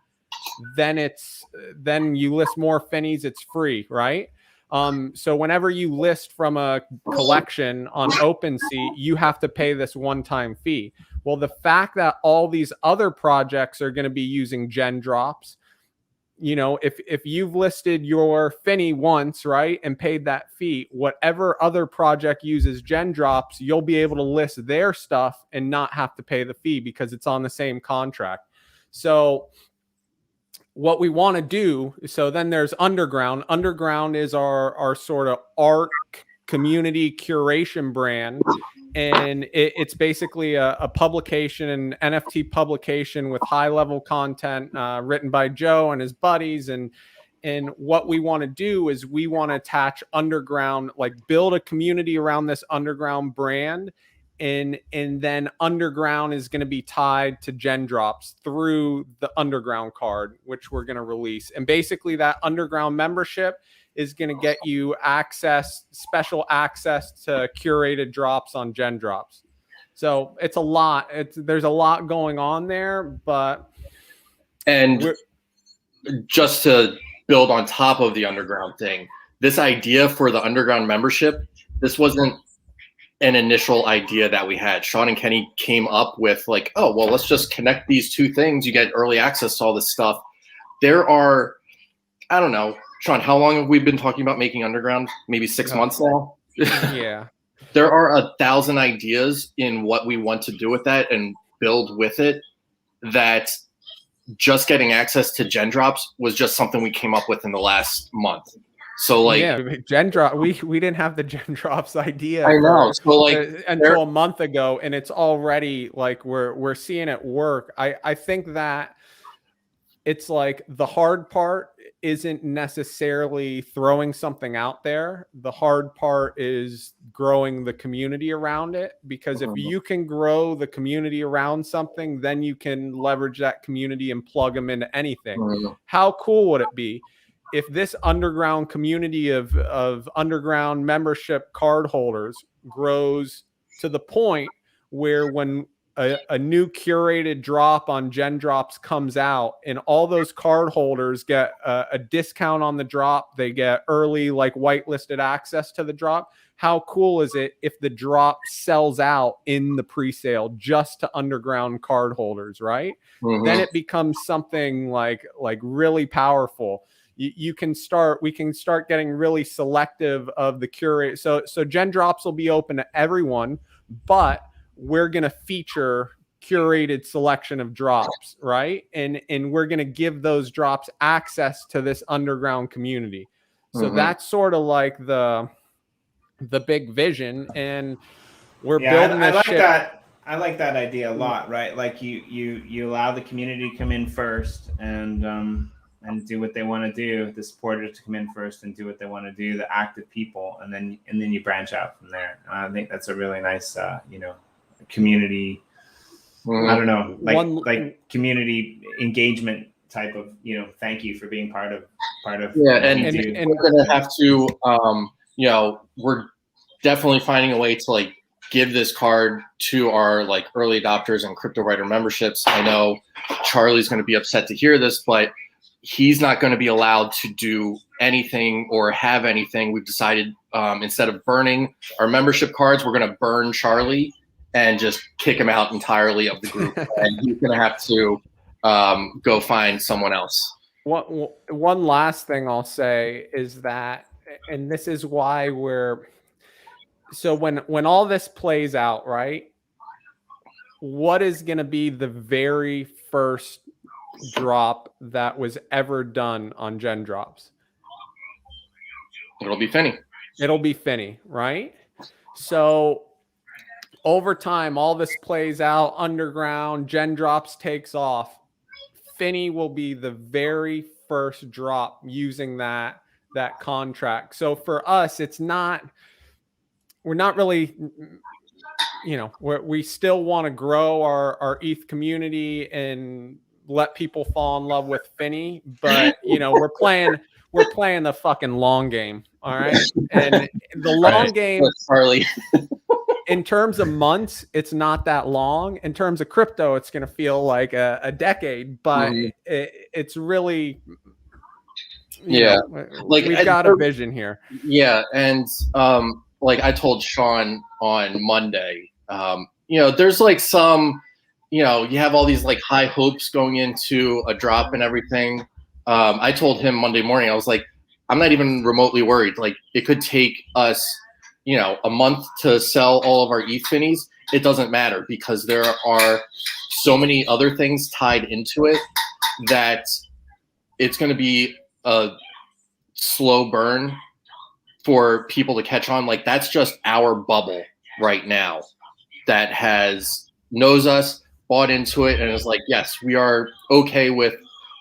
then you list more Finneys, it's free, right? So whenever you list from a collection on OpenSea, you have to pay this one-time fee. Well, the fact that all these other projects are going to be using gen drops, you know, if you've listed your Finney once, right, and paid that fee, whatever other project uses gen drops, you'll be able to list their stuff and not have to pay the fee because it's on the same contract. So what we want to do, so then there's Underground. Underground is our sort of art community curation brand. And it's basically a publication, an NFT publication with high level content written by Joe and his buddies. And what we want to do is we want to attach Underground, like build a community around this Underground brand. And then Underground is going to be tied to gen drops through the Underground card, which we're going to release. And basically that Underground membership is going to get you special access to curated drops on gen drops. So it's a lot. There's a lot going on there, but. And just to build on top of the Underground thing, this idea for the Underground membership, this wasn't an initial idea that we had. Sean and Kenny came up with like, oh, well, let's just connect these two things. You get early access to all this stuff. There are, I don't know, Sean, how long have we been talking about making Underground? Maybe 6 months now? Yeah. There are 1,000 ideas in what we want to do with that and build with it, that just getting access to gen drops was just something we came up with in the last month. So like, yeah, gen drop, we didn't have the gen drops idea. I know. So like until a month ago, and it's already like we're seeing it work. I think that it's like the hard part isn't necessarily throwing something out there. The hard part is growing the community around it, because if you can grow the community around something, then you can leverage that community and plug them into anything. How cool would it be if this Underground community of Underground membership card holders grows to the point where when a new curated drop on gen drops comes out and all those card holders get a discount on the drop, they get early like whitelisted access to the drop. How cool is it if the drop sells out in the pre-sale just to Underground card holders, right? Then it becomes something like really powerful. We can start getting really selective of the curate. So gen drops will be open to everyone, but we're going to feature curated selection of drops, right? And we're going to give those drops access to this Underground community. So that's sort of like the big vision, and we're building this shit. I like that idea a lot, right? Like you allow the community to come in first and do what they want to do, the supporters to come in first and do what they want to do, the active people, and then you branch out from there. I think that's a really nice, community. I don't know, like community engagement type of, thank you for being part of. Yeah, and we're gonna have to, we're definitely finding a way to like give this card to our like early adopters and Cryptowriter memberships. I know Charlie's going to be upset to hear this, but he's not going to be allowed to do anything or have anything. We've decided instead of burning our membership cards, we're going to burn Charlie and just kick him out entirely of the group. And he's going to have to go find someone else. One last thing I'll say is that, and this is why so when all this plays out, right, what is going to be the very first drop that was ever done on gen drops? It'll be Finney. It'll be Finney, right? So over time, all this plays out, Underground, gen drops takes off. Finney will be the very first drop using that contract. So for us, we're not really, we still want to grow our ETH community and let people fall in love with Finney, but we're playing the fucking long game. All right. And the long game, Charlie. in terms of months, it's not that long. In terms of crypto, it's going to feel like a decade, but it's really, Yeah. Like, we've got a vision here. Yeah, and like I told Sean on Monday, there's like some, you have all these like high hopes going into a drop and everything. I told him Monday morning, I was like, I'm not even remotely worried. Like, it could take us, a month to sell all of our ETH Finnies. It doesn't matter because there are so many other things tied into it that it's going to be a slow burn for people to catch on. Like, that's just our bubble right now that knows us, bought into it, and is like, yes, we are okay with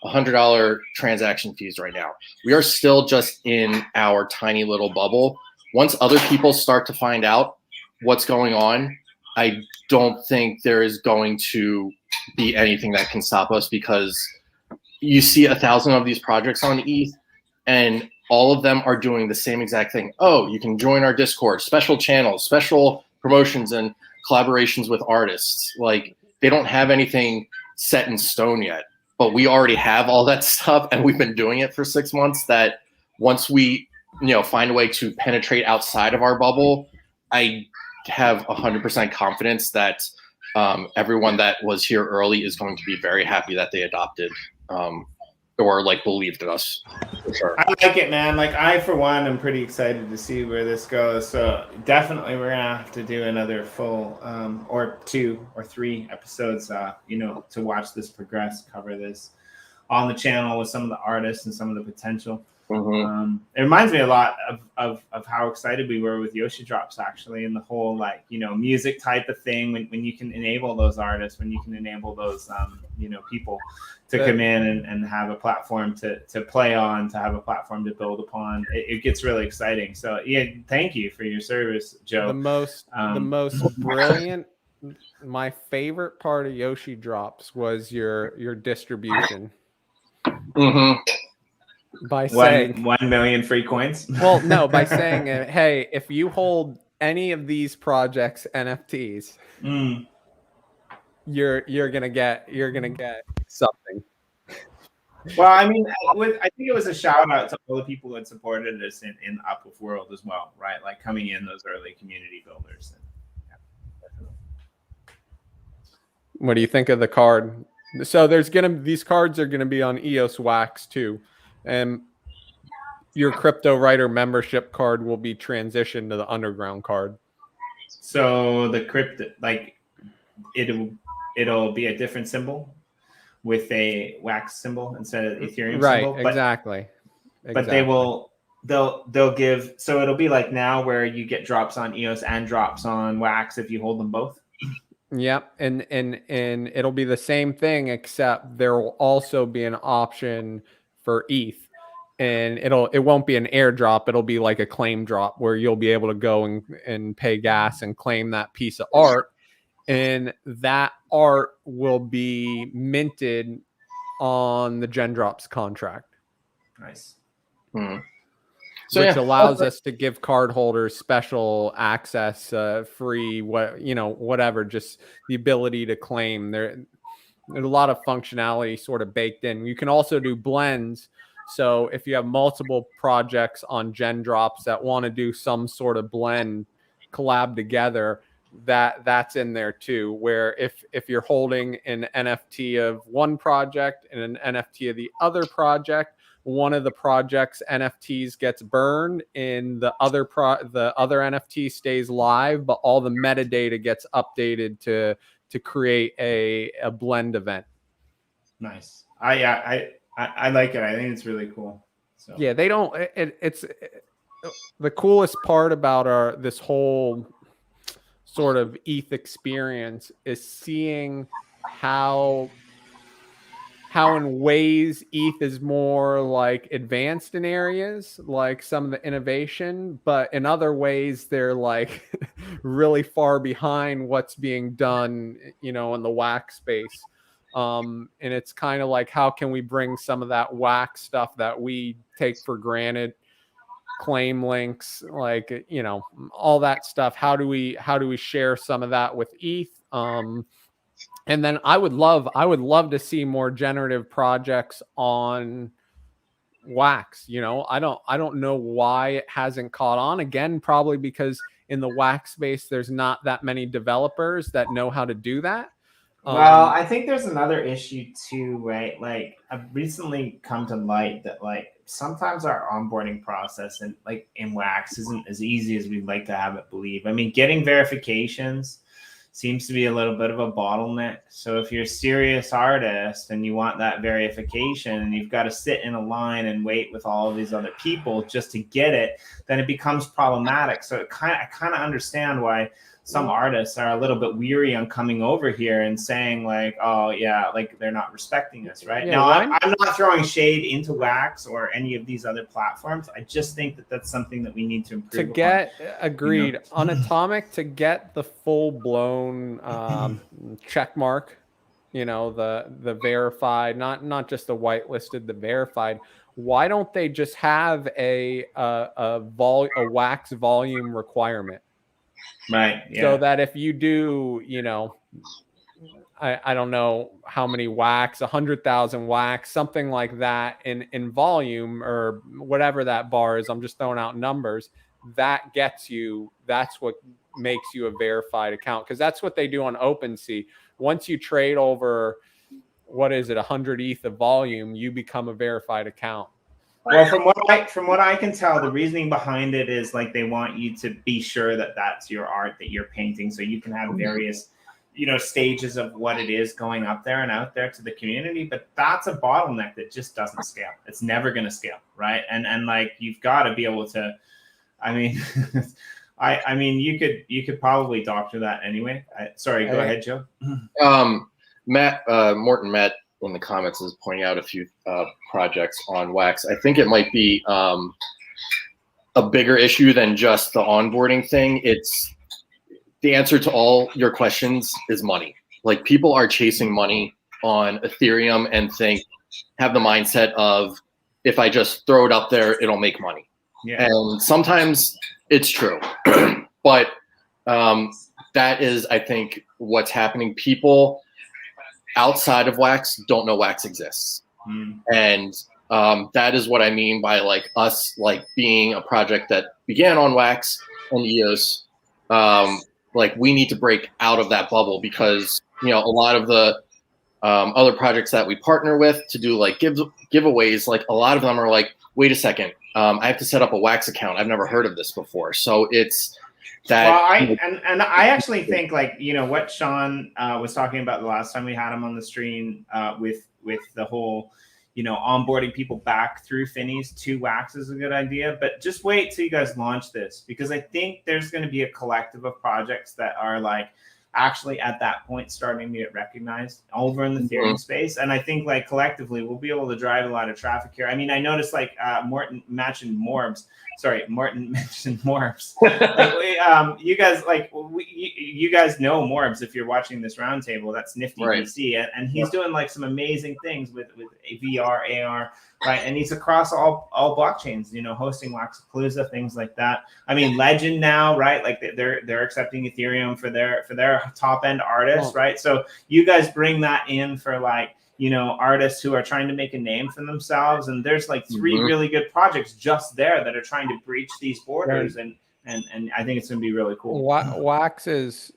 $100 transaction fees right now. We are still just in our tiny little bubble. Once other people start to find out what's going on, I don't think there is going to be anything that can stop us, because you see 1,000 of these projects on ETH, and all of them are doing the same exact thing. Oh, you can join our Discord, special channels, special promotions, and collaborations with artists. Like, they don't have anything set in stone yet, but we already have all that stuff, and we've been doing it for 6 months. That once we, find a way to penetrate outside of our bubble, I have 100% confidence that everyone that was here early is going to be very happy that they adopted or like believed in us. For sure. I like it, man. Like, I, for one, am pretty excited to see where this goes. So definitely we're gonna have to do another full or 2 or 3 episodes, to watch this progress, cover this on the channel with some of the artists and some of the potential. Mm-hmm. It reminds me a lot of how excited we were with Yoshi Drops, actually, and the whole music type of thing, when you can enable those artists, when you can enable those people to come in and have a platform to play on, to have a platform to build upon. It gets really exciting. So yeah, thank you for your service, Joe. The most brilliant, my favorite part of Yoshi Drops was your distribution. Mm-hmm. By saying 1 million free coins. Well, no, by saying, hey, if you hold any of these projects NFTs, you're gonna get something. Well, I mean, I think it was a shout out to all the people who had supported us in the Upwolf world as well, right? Like, coming in, those early community builders. What do you think of the card? So these cards are gonna be on EOS Wax too. And your Cryptowriter membership card will be transitioned to the underground card. So the crypto, like, it'll be a different symbol with a wax symbol instead of Ethereum symbol. Right, exactly. But they'll give, so it'll be like now where you get drops on EOS and drops on wax if you hold them both. Yep, and it'll be the same thing, except there will also be an option for ETH, and it won't be an airdrop. It'll be like a claim drop where you'll be able to go and pay gas and claim that piece of art, and that art will be minted on the Gen Drops contract. Nice. So, which allows us to give card holders special access, free, whatever, just the ability to claim. There's a lot of functionality sort of baked in. You can also do blends. So if you have multiple projects on Gen Drops that want to do some sort of blend, collab together, that's in there too, where if you're holding an NFT of one project and an NFT of the other project, one of the project's NFTs gets burned and the other NFT stays live, but all the metadata gets updated to create a blend event. Nice. I like it. I think it's really cool. So yeah, they don't. It's the coolest part about this whole sort of ETH experience is seeing how in ways ETH is more like advanced in areas, like some of the innovation, but in other ways they're like really far behind what's being done, in the wax space. And it's kind of like, how can we bring some of that wax stuff that we take for granted, claim links, like, all that stuff. How do we share some of that with ETH? And then I would love to see more generative projects on wax. You know, I don't know why it hasn't caught on. Again, probably because in the wax space, there's not that many developers that know how to do that. Well, I think there's another issue too, right? Like I've recently come to light that like sometimes our onboarding process and like in Wax isn't as easy as we'd like to have it believe. I mean, getting verifications seems to be a little bit of a bottleneck. So if you're a serious artist and you want that verification and you've got to sit in a line and wait with all of these other people just to get it, then it becomes problematic. So I kind of understand why some artists are a little bit weary on coming over here and saying like, oh yeah, like they're not respecting us, right? Yeah, now, I'm not throwing shade into Wax or any of these other platforms. I just think that that's something that we need to improve. To get agreed on Atomic, to get the full blown check mark, you know, the verified, not just the whitelisted, the verified. Why don't they just have a Wax volume requirement? Right. Yeah. So that if you do, you know, I don't know how many Wax, 100,000 Wax, something like that in volume or whatever that bar is. I'm just throwing out numbers. That gets you. That's what makes you a verified account, because that's what they do on OpenSea. Once you trade over, what is it, 100 ETH of volume, you become a verified account. Well, from what I can tell, the reasoning behind it is like they want you to be sure that that's your art that you're painting, so you can have various, you know, stages of what it is going up there and out there to the community. But that's a bottleneck that just doesn't scale. It's never going to scale, right? And like you've got to be able to. I mean, I mean, you could probably doctor that anyway. Sorry, go ahead, Joe. Morton Matt in the comments is pointing out a few projects on Wax. I think it might be a bigger issue than just the onboarding thing. It's the answer to all your questions is money. Like people are chasing money on Ethereum and have the mindset of if I just throw it up there, it'll make money. Yeah. And sometimes it's true, but that is, I think, what's happening. People outside of Wax don't know Wax exists. And that is what I mean by like us like being a project that began on Wax and EOS. Like we need to break out of that bubble, because you know a lot of the other projects that we partner with to do like giveaways, like a lot of them are like, wait a second, I have to set up a Wax account. I've never heard of this before. So it's that. Well, I actually think like, you know, what Sean was talking about the last time we had him on the stream with the whole, you know, onboarding people back through Finney's to Wax is a good idea. But just wait till you guys launch this, because I think there's going to be a collective of projects that are like actually at that point starting to get recognized over in the Ethereum space. And I think like collectively we'll be able to drive a lot of traffic here. I mean, I noticed like Morton mentioned Morbs. Like, you guys like you guys know Morbs if you're watching this roundtable. That's Nifty DC, and he's doing like some amazing things with VR, AR, right? And he's across all blockchains, you know, hosting Waxapalooza, things like that. I mean, Legend now, right? Like they're accepting Ethereum for their top end artists, right? So you guys bring that in for like, you know, artists who are trying to make a name for themselves, and there's like 3 really good projects just there that are trying to breach these borders, and I think it's going to be really cool. Wax is,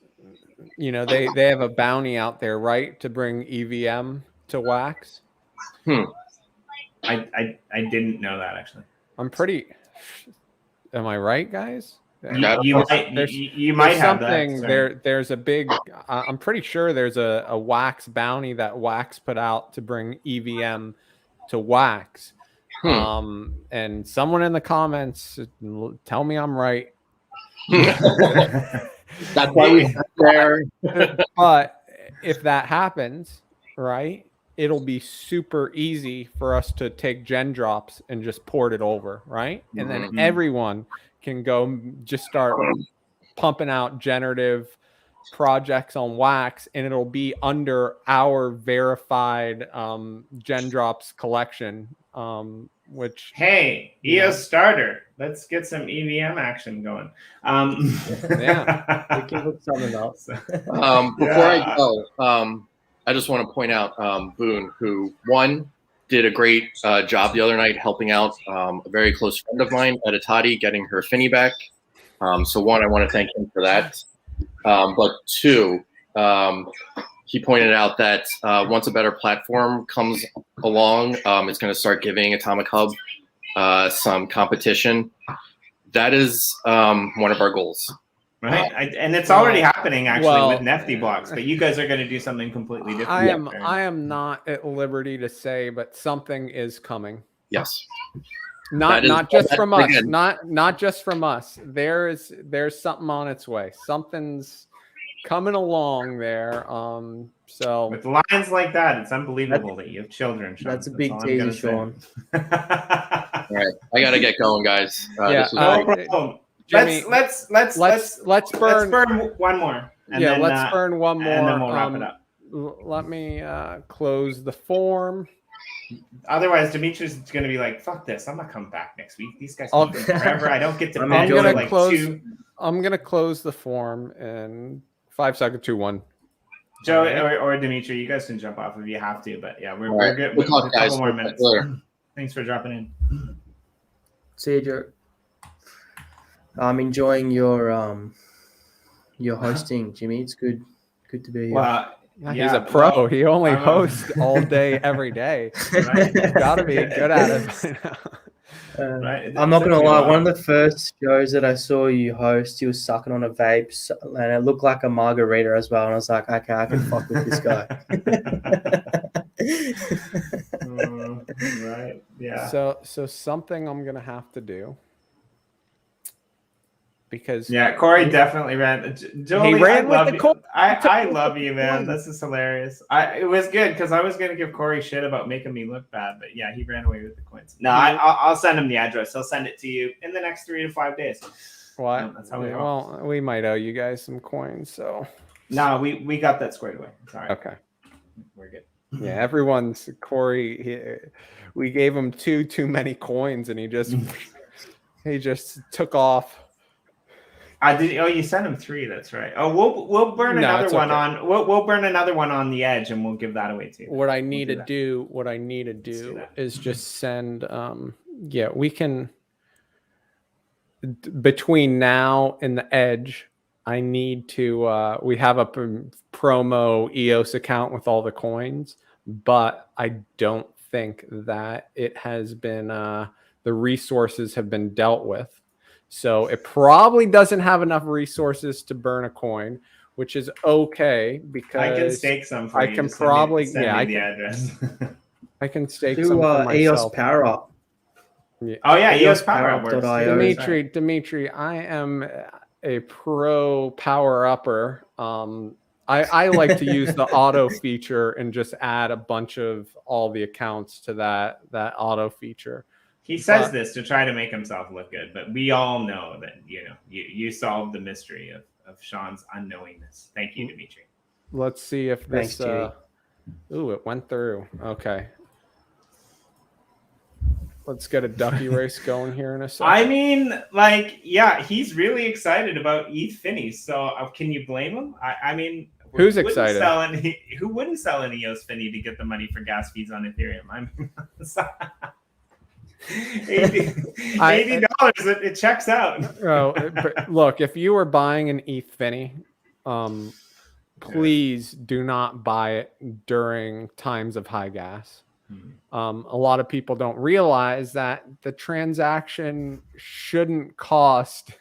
you know, they have a bounty out there, right, to bring EVM to Wax. I didn't know that actually. Am I right, guys? You might have something that. There's a big. I'm pretty sure there's a Wax bounty that Wax put out to bring EVM to Wax. And someone in the comments tell me I'm right. That's why we there. But if that happens, right, it'll be super easy for us to take gen drops and just port it over, right? And then everyone can go just start pumping out generative projects on Wax, and it'll be under our verified gen drops collection, which EOS starter, let's get some EVM action going. Yeah, we can hook something up. Before I go, I just want to point out Boone, who one, did a great job the other night helping out a very close friend of mine, Editati, getting her Finney back. So one, I want to thank him for that. But two, he pointed out that once a better platform comes along, it's going to start giving Atomic Hub some competition. That is one of our goals. Right, and it's already happening actually with Nifty blocks, but you guys are going to do something completely different. I am not at liberty to say, but something is coming. Yes. Not just from us. Not just from us. There's something on its way. Something's coming along there. So with lines like that, it's unbelievable that you have children, Sean. That's a big teaser, Sean. All right, I gotta get going, guys. Jimmy, let's burn one more. And then, let's burn one more. And then we'll wrap it up. Let me close the form. Otherwise, Dimitri's going to be like, "Fuck this! I'm not coming back next week. These guys keep forever. I don't get to." I'm gonna close the form in 5 seconds. 2, 1. Joe or Dimitri, you guys can jump off if you have to. But yeah, we're good. We'll talk, guys. A couple more minutes. Later. Thanks for dropping in. See you, Joe. I'm enjoying your hosting, Jimmy. It's good to be here. Well, he's a pro. He only hosts all day, every day. Right? He's got to be good at it. Right. I'm not gonna lie. One of the first shows that I saw you host, you were sucking on a vape, and it looked like a margarita as well. And I was like, okay, I can fuck with this guy. Right. Yeah. So something I'm gonna have to do. Because Corey definitely ran. Jolie, he ran with the coin. I love you, man. This is hilarious. It was good because I was gonna give Corey shit about making me look bad, but yeah, he ran away with the coins. No, I'll send him the address. He'll send it to you in the next 3 to 5 days. What? That's how we roll. Well, we might owe you guys some coins, so. No, we got that squared away. It's all right. Okay. We're good. Yeah, everyone's Corey. We gave him too many coins, and he just took off. You sent him 3. That's right. Oh, we'll burn another one on. We'll burn another one on the edge, and we'll give that away too. What I need to do is just send. We can. Between now and the edge, I need to. We have a promo EOS account with all the coins, but I don't think that it has been. The resources have been dealt with. So it probably doesn't have enough resources to burn a coin, which is okay because I can stake some for you. I can probably send me the address. I can stake some for myself. EOS Power Up. Yeah. Oh yeah, EOS Power Up works. Dimitri, I am a pro power upper. I like to use the auto feature and just add a bunch of all the accounts to that auto feature. He says this to try to make himself look good, but we all know that you solved the mystery of Sean's unknowingness. Thank you, Dimitri. Let's see if this. It went through. Okay. Let's get a ducky race going here in a second. I mean, he's really excited about ETH Finney. So can you blame him? I mean, who's excited? Who wouldn't sell an EOS Finney to get the money for gas fees on Ethereum? I mean. $80, it checks out. Look, if you were buying an ETH Finney, please do not buy it during times of high gas. A lot of people don't realize that the transaction shouldn't cost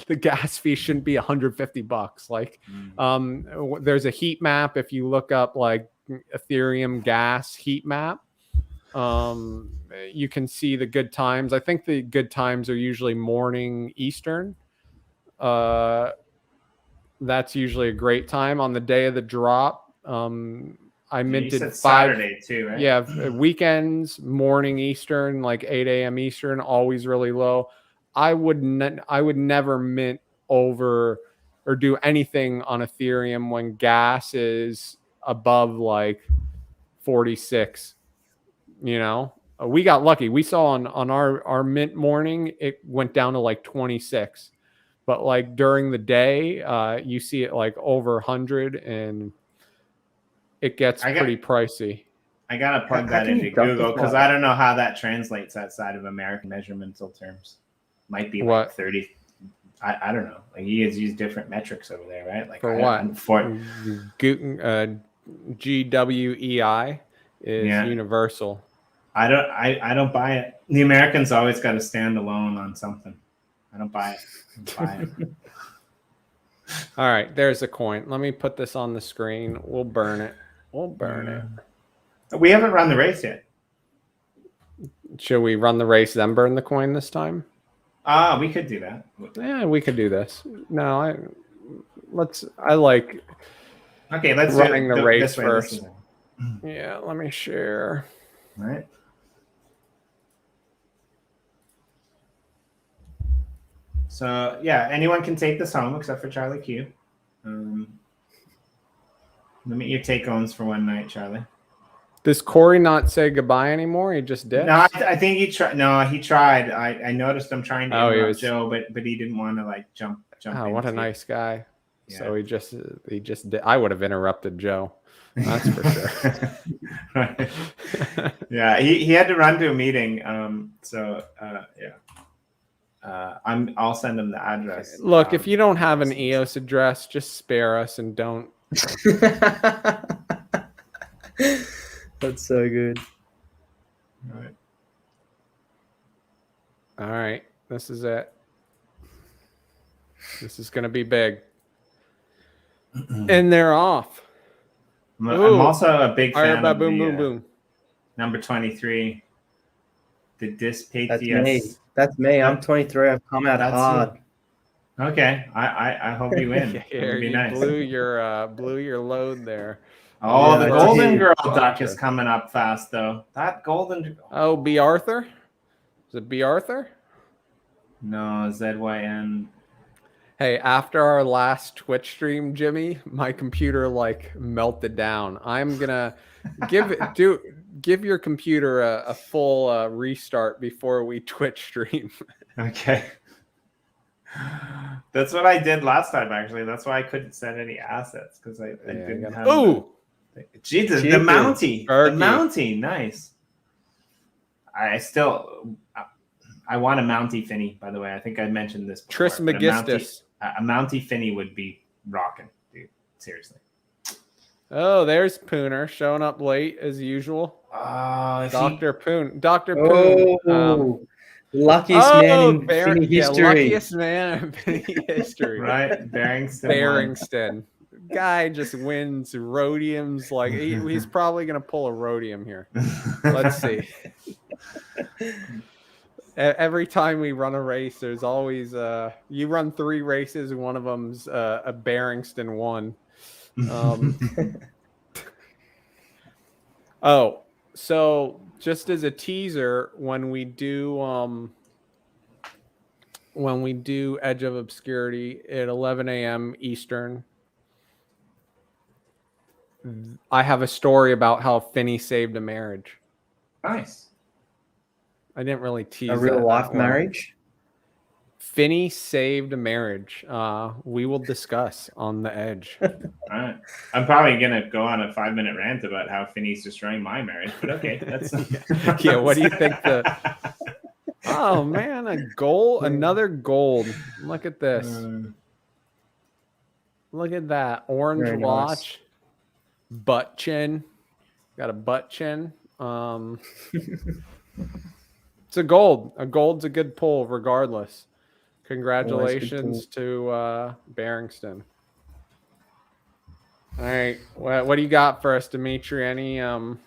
the gas fee shouldn't be $150. There's a heat map. If you look up Ethereum gas heat map, you can see the good times. I think the good times are usually morning Eastern. That's usually a great time on the day of the drop. I minted Saturday too, right? Yeah, weekends, morning Eastern, 8 a.m. Eastern, always really low. I would never mint over or do anything on Ethereum when gas is above 46. We got lucky. We saw on our mint morning, it went down to 26, but during the day, you see it over 100 and it gets pretty pricey. I gotta plug How that can you into Google justify because that? I don't know how that translates outside of American measuramental terms. Might be like What? 30. I don't know. Like you guys use different metrics over there, right? Like For I what? don't- For GWEI is Yeah. universal. I don't buy it. The Americans always got to stand alone on something. I don't buy it. I don't buy it. All right, there's a coin. Let me put this on the screen. We'll burn it. We'll burn it. We haven't run the race yet. Should we run the race then burn the coin this time? We could do that. Yeah, we could do this. No, I like Okay, let's running do the it race this way, first. this way. Yeah, let me share. All right. So yeah, anyone can take this home except for Charlie Q. Limit your take-homes for one night, Charlie. Does Corey not say goodbye anymore? He just did. No, I think he tried. No, he tried. I noticed him trying to Oh, he interrupt was- Joe, but he didn't want to like jump. Oh, what a into it. nice guy. Yeah. So he just did. I would have interrupted Joe. That's for sure. Right. Yeah, he had to run to a meeting. Yeah. I'll send him the address. Look, if you don't have an EOS address, just spare us and don't. That's so good. Right. All right, this is it. This is going to be big. And they're off. I'm Ooh. also a big fan of Boom, the, boom, boom. number 23. The That's Dispatius. me. That's me. I'm 23. I've come out That's hard. Okay, I hope you win. It Here, would be you nice. blew your load there. Oh, Yeah, the I Golden did. Girl duck is coming up fast, though. That Golden. Oh, B. Arthur? Is it B. Arthur? No, ZYN. Hey, after our last Twitch stream, Jimmy, my computer like melted down. I'm gonna give your computer a full restart before we Twitch stream. Okay. That's what I did last time, actually. That's why I couldn't send any assets because I didn't have. Oh, Jesus, the Cheapers. Mountie. Turkey. The Mountie, nice. I want a Mountie Finney, by the way. I think I mentioned this before. Tris but Megistus. A Mountie Finney would be rocking, dude. Seriously. Oh, there's Pooner showing up late as usual. Dr. Poon. Dr. Poon. Oh, luckiest man in Finney history. Luckiest man in Finney history. Right, Barrington. Barrington. Guy just wins rhodiums. Like he's probably gonna pull a rhodium here. Let's see. Every time we run a race, there's always you run 3 races, and one of them's a Barrington 1. Oh, so just as a teaser, when we do Edge of Obscurity at 11 a.m. Eastern, I have a story about how Finney saved a marriage. Nice. I didn't really tease A real that life well. marriage. Finney saved a marriage. We will discuss on the Edge. All right. I'm probably gonna go on a 5-minute rant about how Finney's destroying my marriage, but okay, that's Yeah, what do you think Oh man, another gold. Look at this. Look at that orange Very nice. watch. Butt chin. Got a butt chin. It's a gold. A gold's a good pull regardless. Congratulations to Barrington. All right. What do you got for us, Dimitri? Any So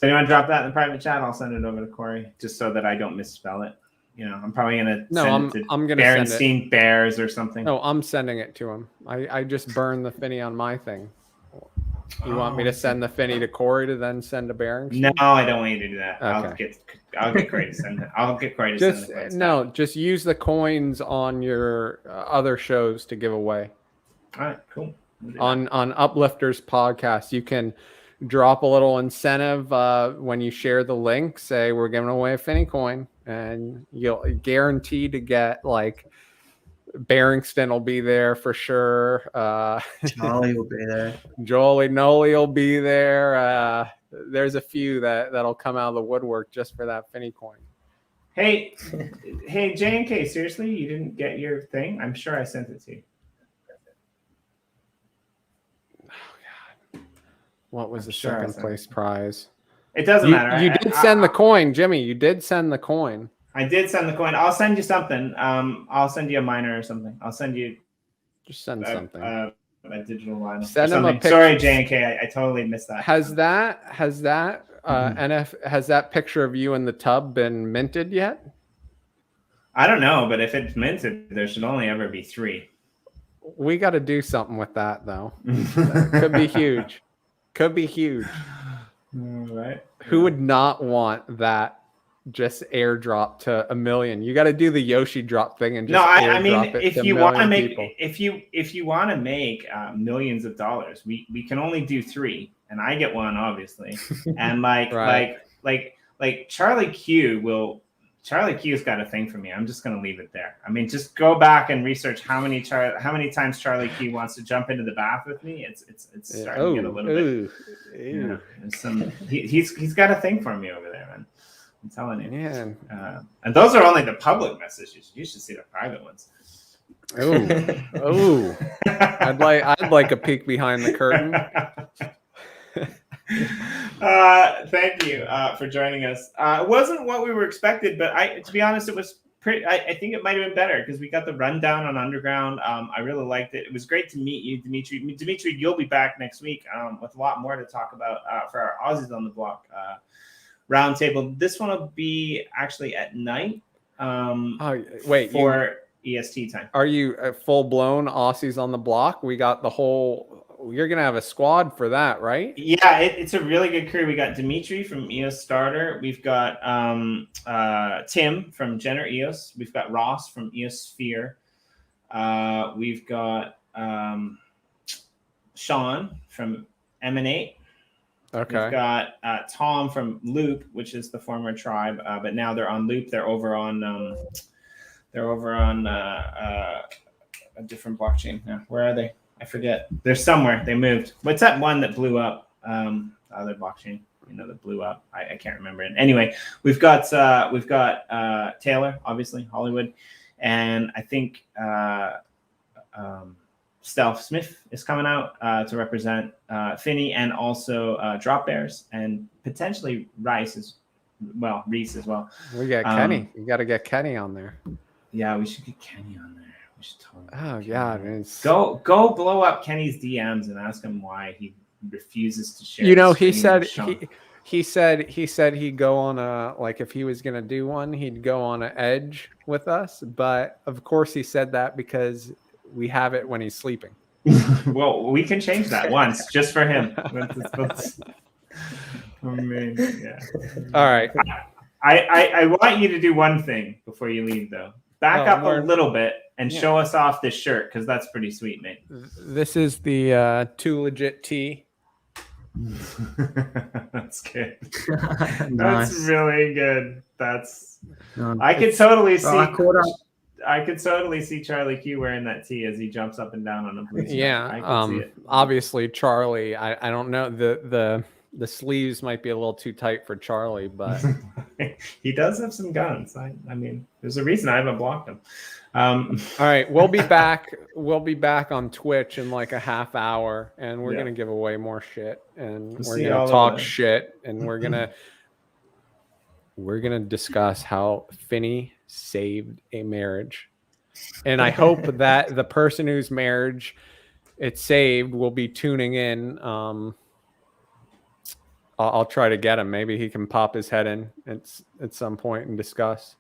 anyone drop that in the private chat? I'll send it over to Corey just so that I don't misspell it. You know, I'm probably gonna No, send it to I'm gonna send it. Berenstein Bears or something. No, I'm sending it to him. I just burned the Finney on my thing. You want me to send the Finney to Corey to then send to Barrington? No, I don't want you to do that. Okay. I'll get Corey to send it. I'll get Corey to send Just it. no, just use the coins on your other shows to give away. All right, cool. We'll do On Uplifters podcast, you can drop a little incentive when you share the link. Say we're giving away a Finney coin, and you'll guarantee to get like Barrington will be there for sure. Charlie will be there. Jolie Noli will be there. there's a few that'll come out of the woodwork just for that Finney coin. Hey, J&K, seriously, you didn't get your thing? I'm sure I sent it to you. What was I'm the sure I second sent place prize? It doesn't matter. You did send the coin, Jimmy. You did send the coin. I did send the coin. I'll send you something. I'll send you a miner or something. I'll send you something. A digital line. Send him a picture. Sorry, J&K, I totally missed that. Has that has that picture of you in the tub been minted yet? I don't know, but if it's minted, there should only ever be 3. We got to do something with that, though. That could be huge. Could be huge. All right. Who would not want that just airdrop to 1 million? You got to do the Yoshi drop thing and just I mean, it if to you want to 1 make people. if you want to make millions of dollars, we can only do 3, and I get 1, obviously, and Right. like Charlie Q's got a thing for me. I'm just gonna leave it there. I mean, just go back and research how many times Charlie Q wants to jump into the bath with me. It's starting to get a little bit. Yeah, there's some. He's got a thing for me over there, man. I'm telling you. Yeah. And those are only the public messages. You should see the private ones. Oh, I'd like a peek behind the curtain. Thank you for joining us. It wasn't what we were expected, but to be honest, it was pretty. I think it might have been better because we got the rundown on Underground. I really liked it. It was great to meet you, Dimitri. Dimitri, you'll be back next week with a lot more to talk about for our Aussies on the Block roundtable. This one will be actually at night. Wait, for EST time. Are you full blown Aussies on the Block? We got the whole. You're gonna have a squad for that, right? Yeah, it's a really good crew. We got Dimitri from EOS Starter. We've got Tim from Jenner EOS. We've got Ross from EOS Sphere. We've got Sean from Emanate. Okay. We've got Tom from Loop, which is the former Tribe, but now they're on Loop. They're over on a different blockchain now. Where are they? I forget. They're somewhere. They moved. What's that one that blew up? The other blockchain, that blew up. I can't remember it. Anyway, we've got Taylor, obviously Hollywood, and I think Stealth Smith is coming out to represent Finney, and also Drop Bears, and potentially Reese as well. We got Kenny. You got to get Kenny on there. Yeah, we should get Kenny on there. Oh God! Go blow up Kenny's DMs and ask him why he refuses to share. He said he'd go on a, like, if he was gonna do one, he'd go on an edge with us. But of course, he said that because we have it when he's sleeping. Well, we can change that once just for him. I mean, yeah. All right. I want you to do one thing before you leave, though. Back up a little bit and show us off this shirt, because that's pretty sweet, mate. This is the Too Legit tee. That's good. Nice. That's really good. That's. No, I could totally see. I could totally see Charlie Q wearing that tee as he jumps up and down on a blue. Yeah. I can see it. Obviously, Charlie. I don't know, the sleeves might be a little too tight for Charlie, but he does have some guns. I mean, there's a reason I haven't blocked him. All right, we'll be back. We'll be back on Twitch in like a half hour, and we're gonna give away more shit, and we're gonna talk shit, and we're gonna discuss how Finney saved a marriage, and I hope that the person whose marriage it saved will be tuning in. I'll try to get him. Maybe he can pop his head in at some point and discuss.